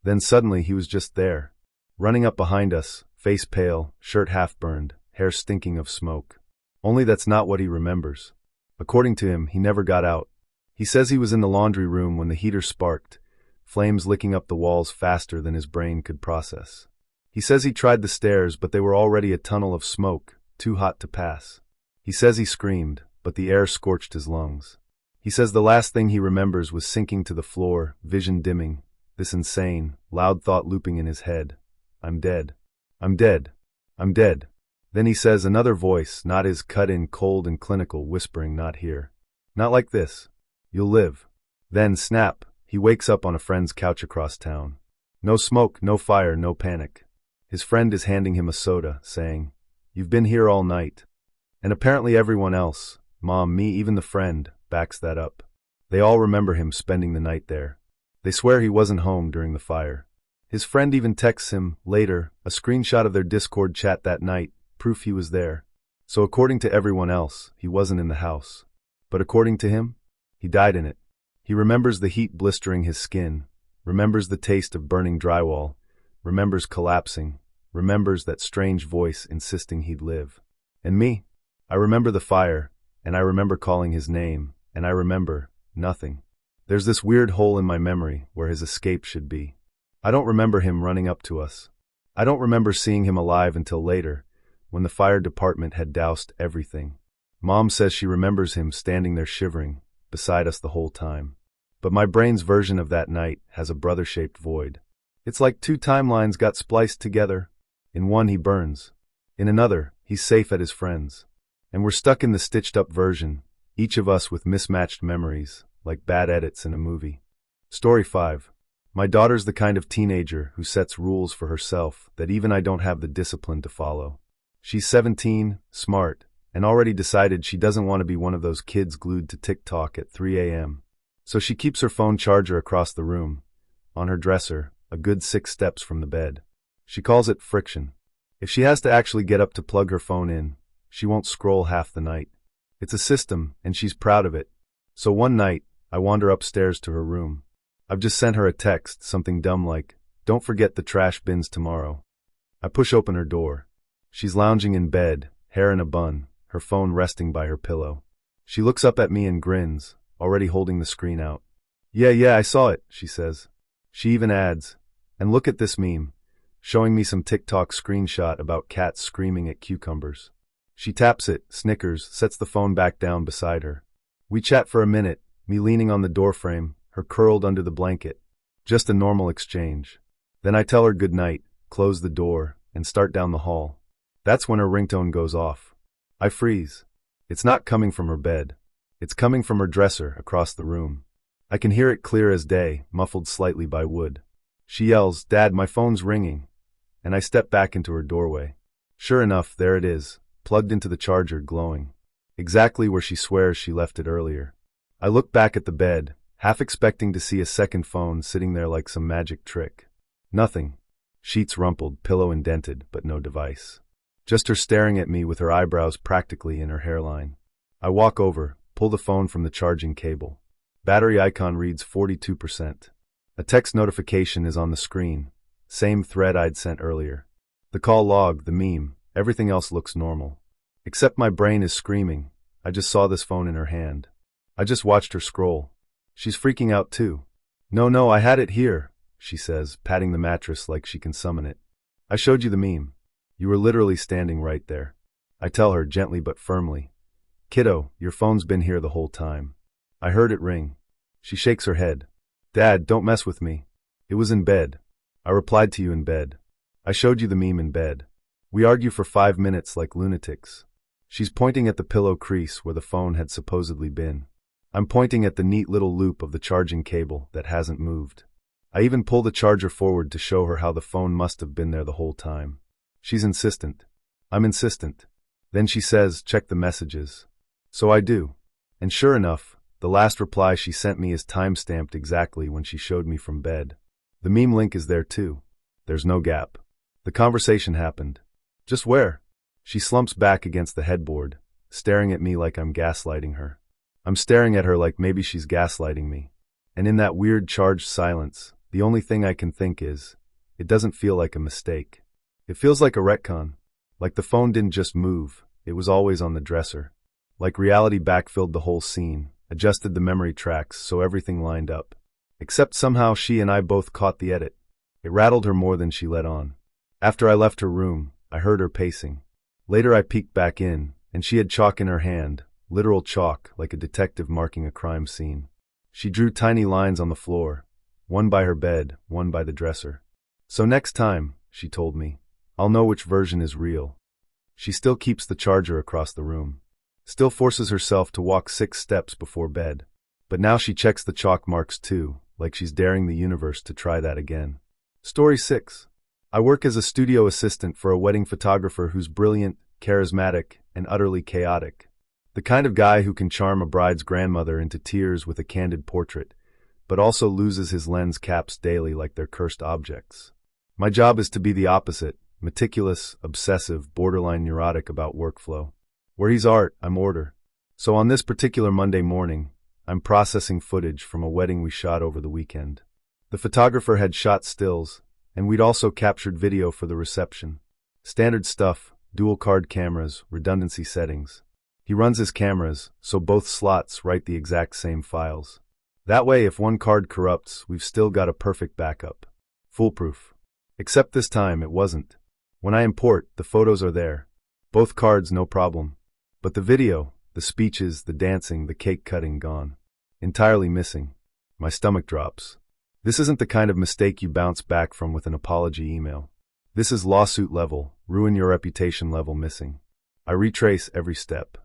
Then suddenly he was just there, running up behind us, face pale, shirt half burned, hair stinking of smoke. Only that's not what he remembers. According to him, he never got out. He says he was in the laundry room when the heater sparked, flames licking up the walls faster than his brain could process. He says he tried the stairs, but they were already a tunnel of smoke, too hot to pass. He says he screamed, but the air scorched his lungs. He says the last thing he remembers was sinking to the floor, vision dimming, this insane, loud thought looping in his head. I'm dead. I'm dead. I'm dead. Then he says another voice, not his cut-in, cold and clinical, whispering, not here. Not like this. You'll live. Then, snap, he wakes up on a friend's couch across town. No smoke, no fire, no panic. His friend is handing him a soda, saying, "You've been here all night." And apparently everyone else, mom, me, even the friend, backs that up. They all remember him spending the night there. They swear he wasn't home during the fire. His friend even texts him, later, a screenshot of their Discord chat that night, proof he was there. So according to everyone else, he wasn't in the house. But according to him, he died in it. He remembers the heat blistering his skin, remembers the taste of burning drywall, remembers collapsing, remembers that strange voice insisting he'd live. And me? I remember the fire, and I remember calling his name, and I remember nothing. There's this weird hole in my memory where his escape should be. I don't remember him running up to us. I don't remember seeing him alive until later, when the fire department had doused everything. Mom says she remembers him standing there shivering, beside us the whole time. But my brain's version of that night has a brother-shaped void. It's like 2 timelines got spliced together. In one he burns. In another, he's safe at his friend's. And we're stuck in the stitched-up version, each of us with mismatched memories, like bad edits in a movie. Story 5. My daughter's the kind of teenager who sets rules for herself that even I don't have the discipline to follow. She's 17, smart, and already decided she doesn't want to be one of those kids glued to TikTok at 3 a.m. So she keeps her phone charger across the room, on her dresser, a good 6 steps from the bed. She calls it friction. If she has to actually get up to plug her phone in, she won't scroll half the night. It's a system, and she's proud of it. So one night, I wander upstairs to her room. I've just sent her a text, something dumb like, "Don't forget the trash bins tomorrow." I push open her door. She's lounging in bed, hair in a bun, her phone resting by her pillow. She looks up at me and grins, already holding the screen out. Yeah, I saw it," she says. She even adds, "And look at this meme," showing me some TikTok screenshot about cats screaming at cucumbers. She taps it, snickers, sets the phone back down beside her. We chat for a minute, me leaning on the doorframe, her curled under the blanket. Just a normal exchange. Then I tell her good night, close the door, and start down the hall. That's when her ringtone goes off. I freeze. It's not coming from her bed. It's coming from her dresser across the room. I can hear it clear as day, muffled slightly by wood. She yells, "Dad, my phone's ringing." and I step back into her doorway. Sure enough, there it is, plugged into the charger, glowing. Exactly where she swears she left it earlier. I look back at the bed, half expecting to see a second phone sitting there like some magic trick. Nothing. Sheets rumpled, pillow indented, but no device. Just her staring at me with her eyebrows practically in her hairline. I walk over, pull the phone from the charging cable. Battery icon reads 42%. A text notification is on the screen. Same thread I'd sent earlier. The call log, the meme, everything else looks normal. Except my brain is screaming. I just saw this phone in her hand. I just watched her scroll. She's freaking out too. No, I had it here, she says, patting the mattress like she can summon it. I showed you the meme. You were literally standing right there. I tell her gently but firmly. Kiddo, your phone's been here the whole time. I heard it ring. She shakes her head. Dad, don't mess with me. It was in bed. I replied to you in bed. I showed you the meme in bed. We argue for 5 minutes like lunatics. She's pointing at the pillow crease where the phone had supposedly been. I'm pointing at the neat little loop of the charging cable that hasn't moved. I even pull the charger forward to show her how the phone must have been there the whole time. She's insistent. I'm insistent. Then she says, check the messages. So I do. And sure enough, the last reply she sent me is time-stamped exactly when she showed me from bed. The meme link is there too. There's no gap. The conversation happened. Just where? She slumps back against the headboard, staring at me like I'm gaslighting her. I'm staring at her like maybe she's gaslighting me. And in that weird charged silence, the only thing I can think is, it doesn't feel like a mistake. It feels like a retcon. Like the phone didn't just move, it was always on the dresser. Like reality backfilled the whole scene, adjusted the memory tracks so everything lined up. Except somehow she and I both caught the edit. It rattled her more than she let on. After I left her room, I heard her pacing. Later I peeked back in, and she had chalk in her hand, literal chalk like a detective marking a crime scene. She drew tiny lines on the floor, one by her bed, one by the dresser. So next time, she told me, I'll know which version is real. She still keeps the charger across the room. Still forces herself to walk 6 steps before bed. But now she checks the chalk marks too, like she's daring the universe to try that again. Story 6. I work as a studio assistant for a wedding photographer who's brilliant, charismatic, and utterly chaotic. The kind of guy who can charm a bride's grandmother into tears with a candid portrait, but also loses his lens caps daily like they're cursed objects. My job is to be the opposite, meticulous, obsessive, borderline neurotic about workflow. Where he's art, I'm order. So on this particular Monday morning, I'm processing footage from a wedding we shot over the weekend. The photographer had shot stills, and we'd also captured video for the reception. Standard stuff, dual card cameras, redundancy settings. He runs his cameras, so both slots write the exact same files. That way, if one card corrupts, we've still got a perfect backup. Foolproof. Except this time, it wasn't. When I import, the photos are there. Both cards, no problem. But the video, the speeches, the dancing, the cake cutting, gone. Entirely missing. My stomach drops. This isn't the kind of mistake you bounce back from with an apology email. This is lawsuit level, ruin your reputation level missing. I retrace every step.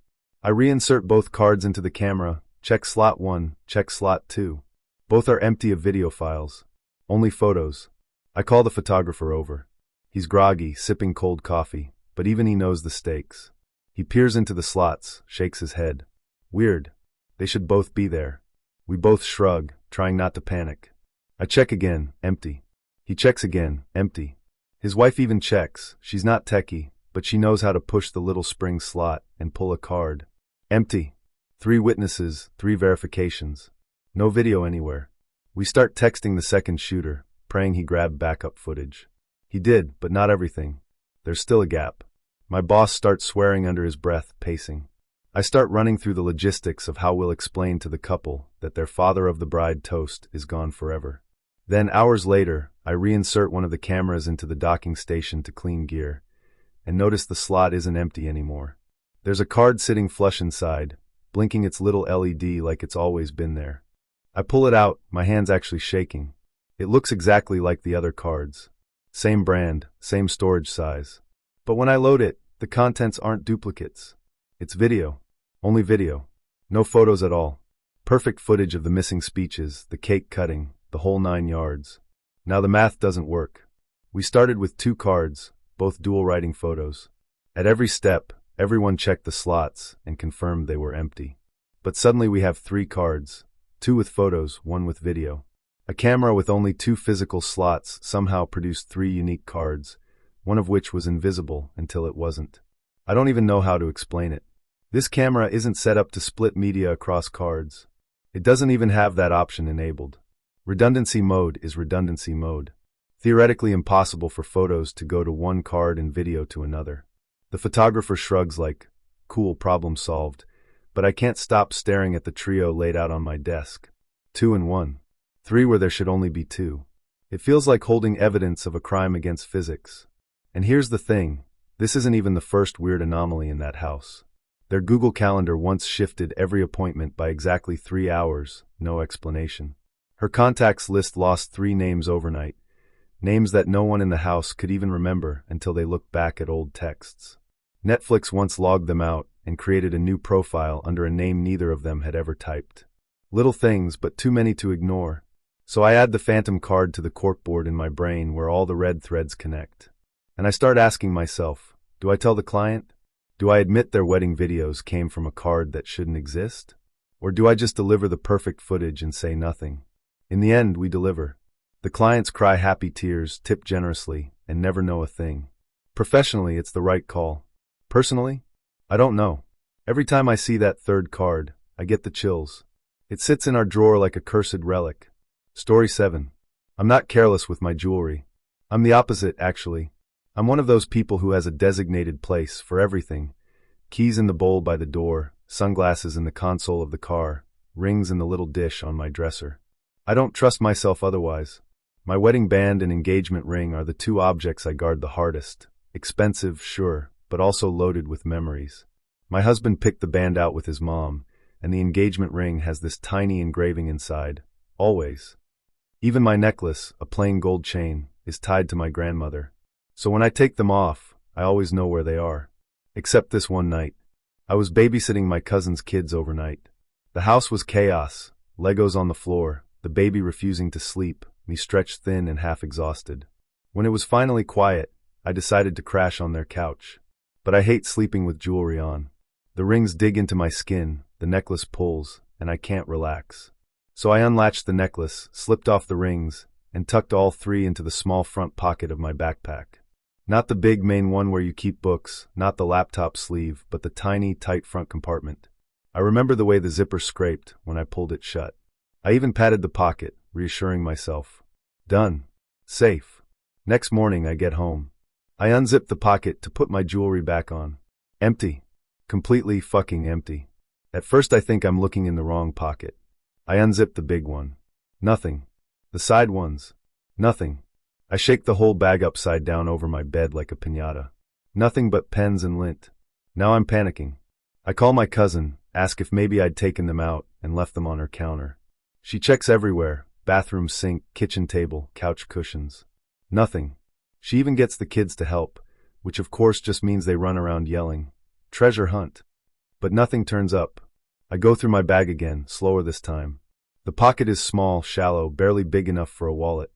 I reinsert both cards into the camera, check slot 1, check slot 2. Both are empty of video files. Only photos. I call the photographer over. He's groggy, sipping cold coffee, but even he knows the stakes. He peers into the slots, shakes his head. Weird. They should both be there. We both shrug, trying not to panic. I check again, empty. He checks again, empty. His wife even checks. She's not techie, but she knows how to push the little spring slot and pull a card. Empty. 3 witnesses, 3 verifications. No video anywhere. We start texting the second shooter, praying he grabbed backup footage. He did, but not everything. There's still a gap. My boss starts swearing under his breath, pacing. I start running through the logistics of how we'll explain to the couple that their father of the bride toast is gone forever. Then, hours later, I reinsert one of the cameras into the docking station to clean gear, and notice the slot isn't empty anymore. There's a card sitting flush inside, blinking its little LED like it's always been there. I pull it out, my hand's actually shaking. It looks exactly like the other cards. Same brand, same storage size. But when I load it, the contents aren't duplicates. It's video. Only video. No photos at all. Perfect footage of the missing speeches, the cake cutting, the whole 9 yards. Now the math doesn't work. We started with 2 cards, both dual writing photos. At every step, everyone checked the slots and confirmed they were empty. But suddenly we have 3 cards, 2 with photos, 1 with video. A camera with only 2 physical slots somehow produced 3 unique cards, one of which was invisible until it wasn't. I don't even know how to explain it. This camera isn't set up to split media across cards. It doesn't even have that option enabled. Redundancy mode is redundancy mode. Theoretically impossible for photos to go to one card and video to another. The photographer shrugs like, cool, problem solved, but I can't stop staring at the trio laid out on my desk. 2 and 1. 3 where there should only be 2. It feels like holding evidence of a crime against physics. And here's the thing, this isn't even the first weird anomaly in that house. Their Google Calendar once shifted every appointment by exactly 3 hours, no explanation. Her contacts list lost 3 names overnight, names that no one in the house could even remember until they looked back at old texts. Netflix once logged them out and created a new profile under a name neither of them had ever typed. Little things, but too many to ignore. So I add the phantom card to the corkboard in my brain where all the red threads connect. And I start asking myself, do I tell the client? Do I admit their wedding videos came from a card that shouldn't exist? Or do I just deliver the perfect footage and say nothing? In the end, we deliver. The clients cry happy tears, tip generously, and never know a thing. Professionally, it's the right call. Personally, I don't know. Every time I see that 3rd card, I get the chills. It sits in our drawer like a cursed relic. Story 7. I'm not careless with my jewelry. I'm the opposite, actually. I'm one of those people who has a designated place for everything. Keys in the bowl by the door, sunglasses in the console of the car, rings in the little dish on my dresser. I don't trust myself otherwise. My wedding band and engagement ring are the 2 objects I guard the hardest. Expensive, sure, but also loaded with memories. My husband picked the band out with his mom, and the engagement ring has this tiny engraving inside, always. Even my necklace, a plain gold chain, is tied to my grandmother. So when I take them off, I always know where they are. Except this one night. I was babysitting my cousin's kids overnight. The house was chaos, Legos on the floor, the baby refusing to sleep, me stretched thin and half exhausted. When it was finally quiet, I decided to crash on their couch. But I hate sleeping with jewelry on. The rings dig into my skin, the necklace pulls, and I can't relax. So I unlatched the necklace, slipped off the rings, and tucked all 3 into the small front pocket of my backpack. Not the big main one where you keep books, not the laptop sleeve, but the tiny, tight front compartment. I remember the way the zipper scraped when I pulled it shut. I even patted the pocket, reassuring myself. Done. Safe. Next morning I get home. I unzip the pocket to put my jewelry back on. Empty. Completely fucking empty. At first I think I'm looking in the wrong pocket. I unzip the big one. Nothing. The side ones. Nothing. I shake the whole bag upside down over my bed like a piñata. Nothing but pens and lint. Now I'm panicking. I call my cousin, ask if maybe I'd taken them out and left them on her counter. She checks everywhere, bathroom sink, kitchen table, couch cushions. Nothing. She even gets the kids to help, which of course just means they run around yelling, treasure hunt. But nothing turns up. I go through my bag again, slower this time. The pocket is small, shallow, barely big enough for a wallet.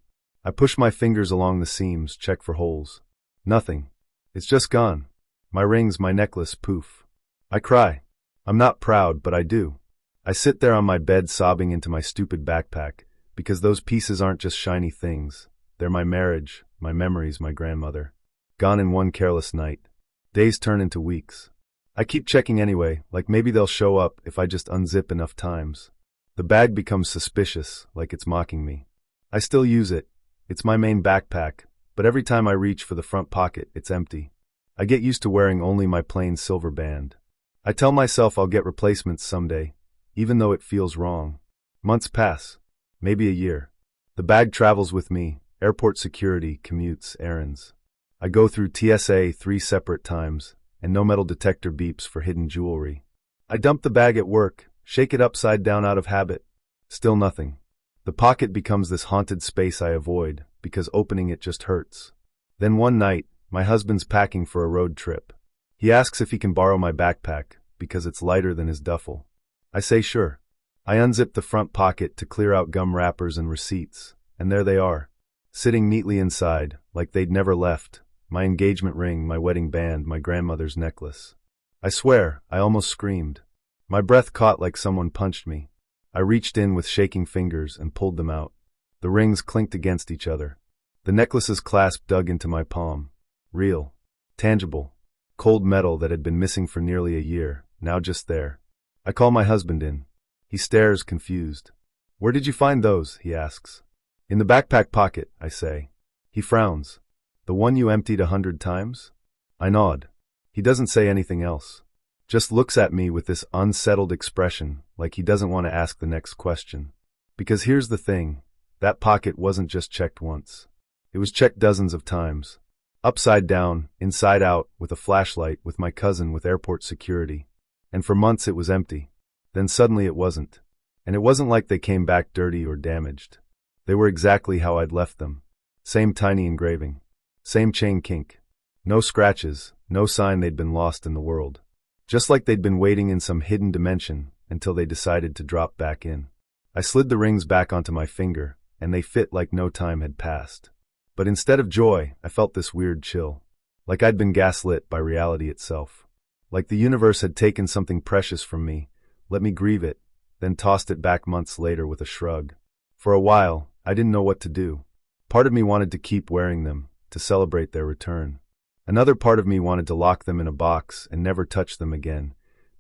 I push my fingers along the seams, check for holes. Nothing. It's just gone. My rings, my necklace, poof. I cry. I'm not proud, but I do. I sit there on my bed sobbing into my stupid backpack, because those pieces aren't just shiny things. They're my marriage, my memories, my grandmother. Gone in one careless night. Days turn into weeks. I keep checking anyway, like maybe they'll show up if I just unzip enough times. The bag becomes suspicious, like it's mocking me. I still use it. It's my main backpack, but every time I reach for the front pocket, it's empty. I get used to wearing only my plain silver band. I tell myself I'll get replacements someday, even though it feels wrong. Months pass. Maybe a year. The bag travels with me, airport security, commutes, errands. I go through TSA 3 separate times, and no metal detector beeps for hidden jewelry. I dump the bag at work, shake it upside down out of habit. Still nothing. The pocket becomes this haunted space I avoid, because opening it just hurts. Then one night, my husband's packing for a road trip. He asks if he can borrow my backpack, because it's lighter than his duffel. I say sure. I unzip the front pocket to clear out gum wrappers and receipts, and there they are, sitting neatly inside, like they'd never left. My engagement ring, my wedding band, my grandmother's necklace. I swear, I almost screamed. My breath caught like someone punched me. I reached in with shaking fingers and pulled them out. The rings clinked against each other. The necklace's clasp dug into my palm. Real. Tangible. Cold metal that had been missing for nearly a year, now just there. I call my husband in. He stares, confused. "Where did you find those?" he asks. "In the backpack pocket," I say. He frowns. "The one you emptied 100 times?" I nod. He doesn't say anything else. Just looks at me with this unsettled expression, like he doesn't want to ask the next question. Because here's the thing, that pocket wasn't just checked once. It was checked dozens of times. Upside down, inside out, with a flashlight, with my cousin, with airport security. And for months it was empty. Then suddenly it wasn't. And it wasn't like they came back dirty or damaged. They were exactly how I'd left them. Same tiny engraving. Same chain kink. No scratches, no sign they'd been lost in the world. Just like they'd been waiting in some hidden dimension until they decided to drop back in. I slid the rings back onto my finger, and they fit like no time had passed. But instead of joy, I felt this weird chill. Like I'd been gaslit by reality itself. Like the universe had taken something precious from me, let me grieve it, then tossed it back months later with a shrug. For a while, I didn't know what to do. Part of me wanted to keep wearing them, to celebrate their return. Another part of me wanted to lock them in a box and never touch them again,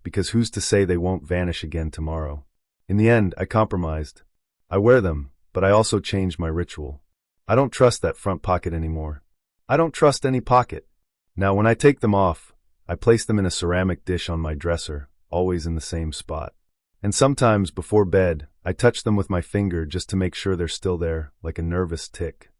because who's to say they won't vanish again tomorrow? In the end, I compromised. I wear them, but I also changed my ritual. I don't trust that front pocket anymore. I don't trust any pocket. Now when I take them off, I place them in a ceramic dish on my dresser, always in the same spot. And sometimes, before bed, I touch them with my finger just to make sure they're still there, like a nervous tick.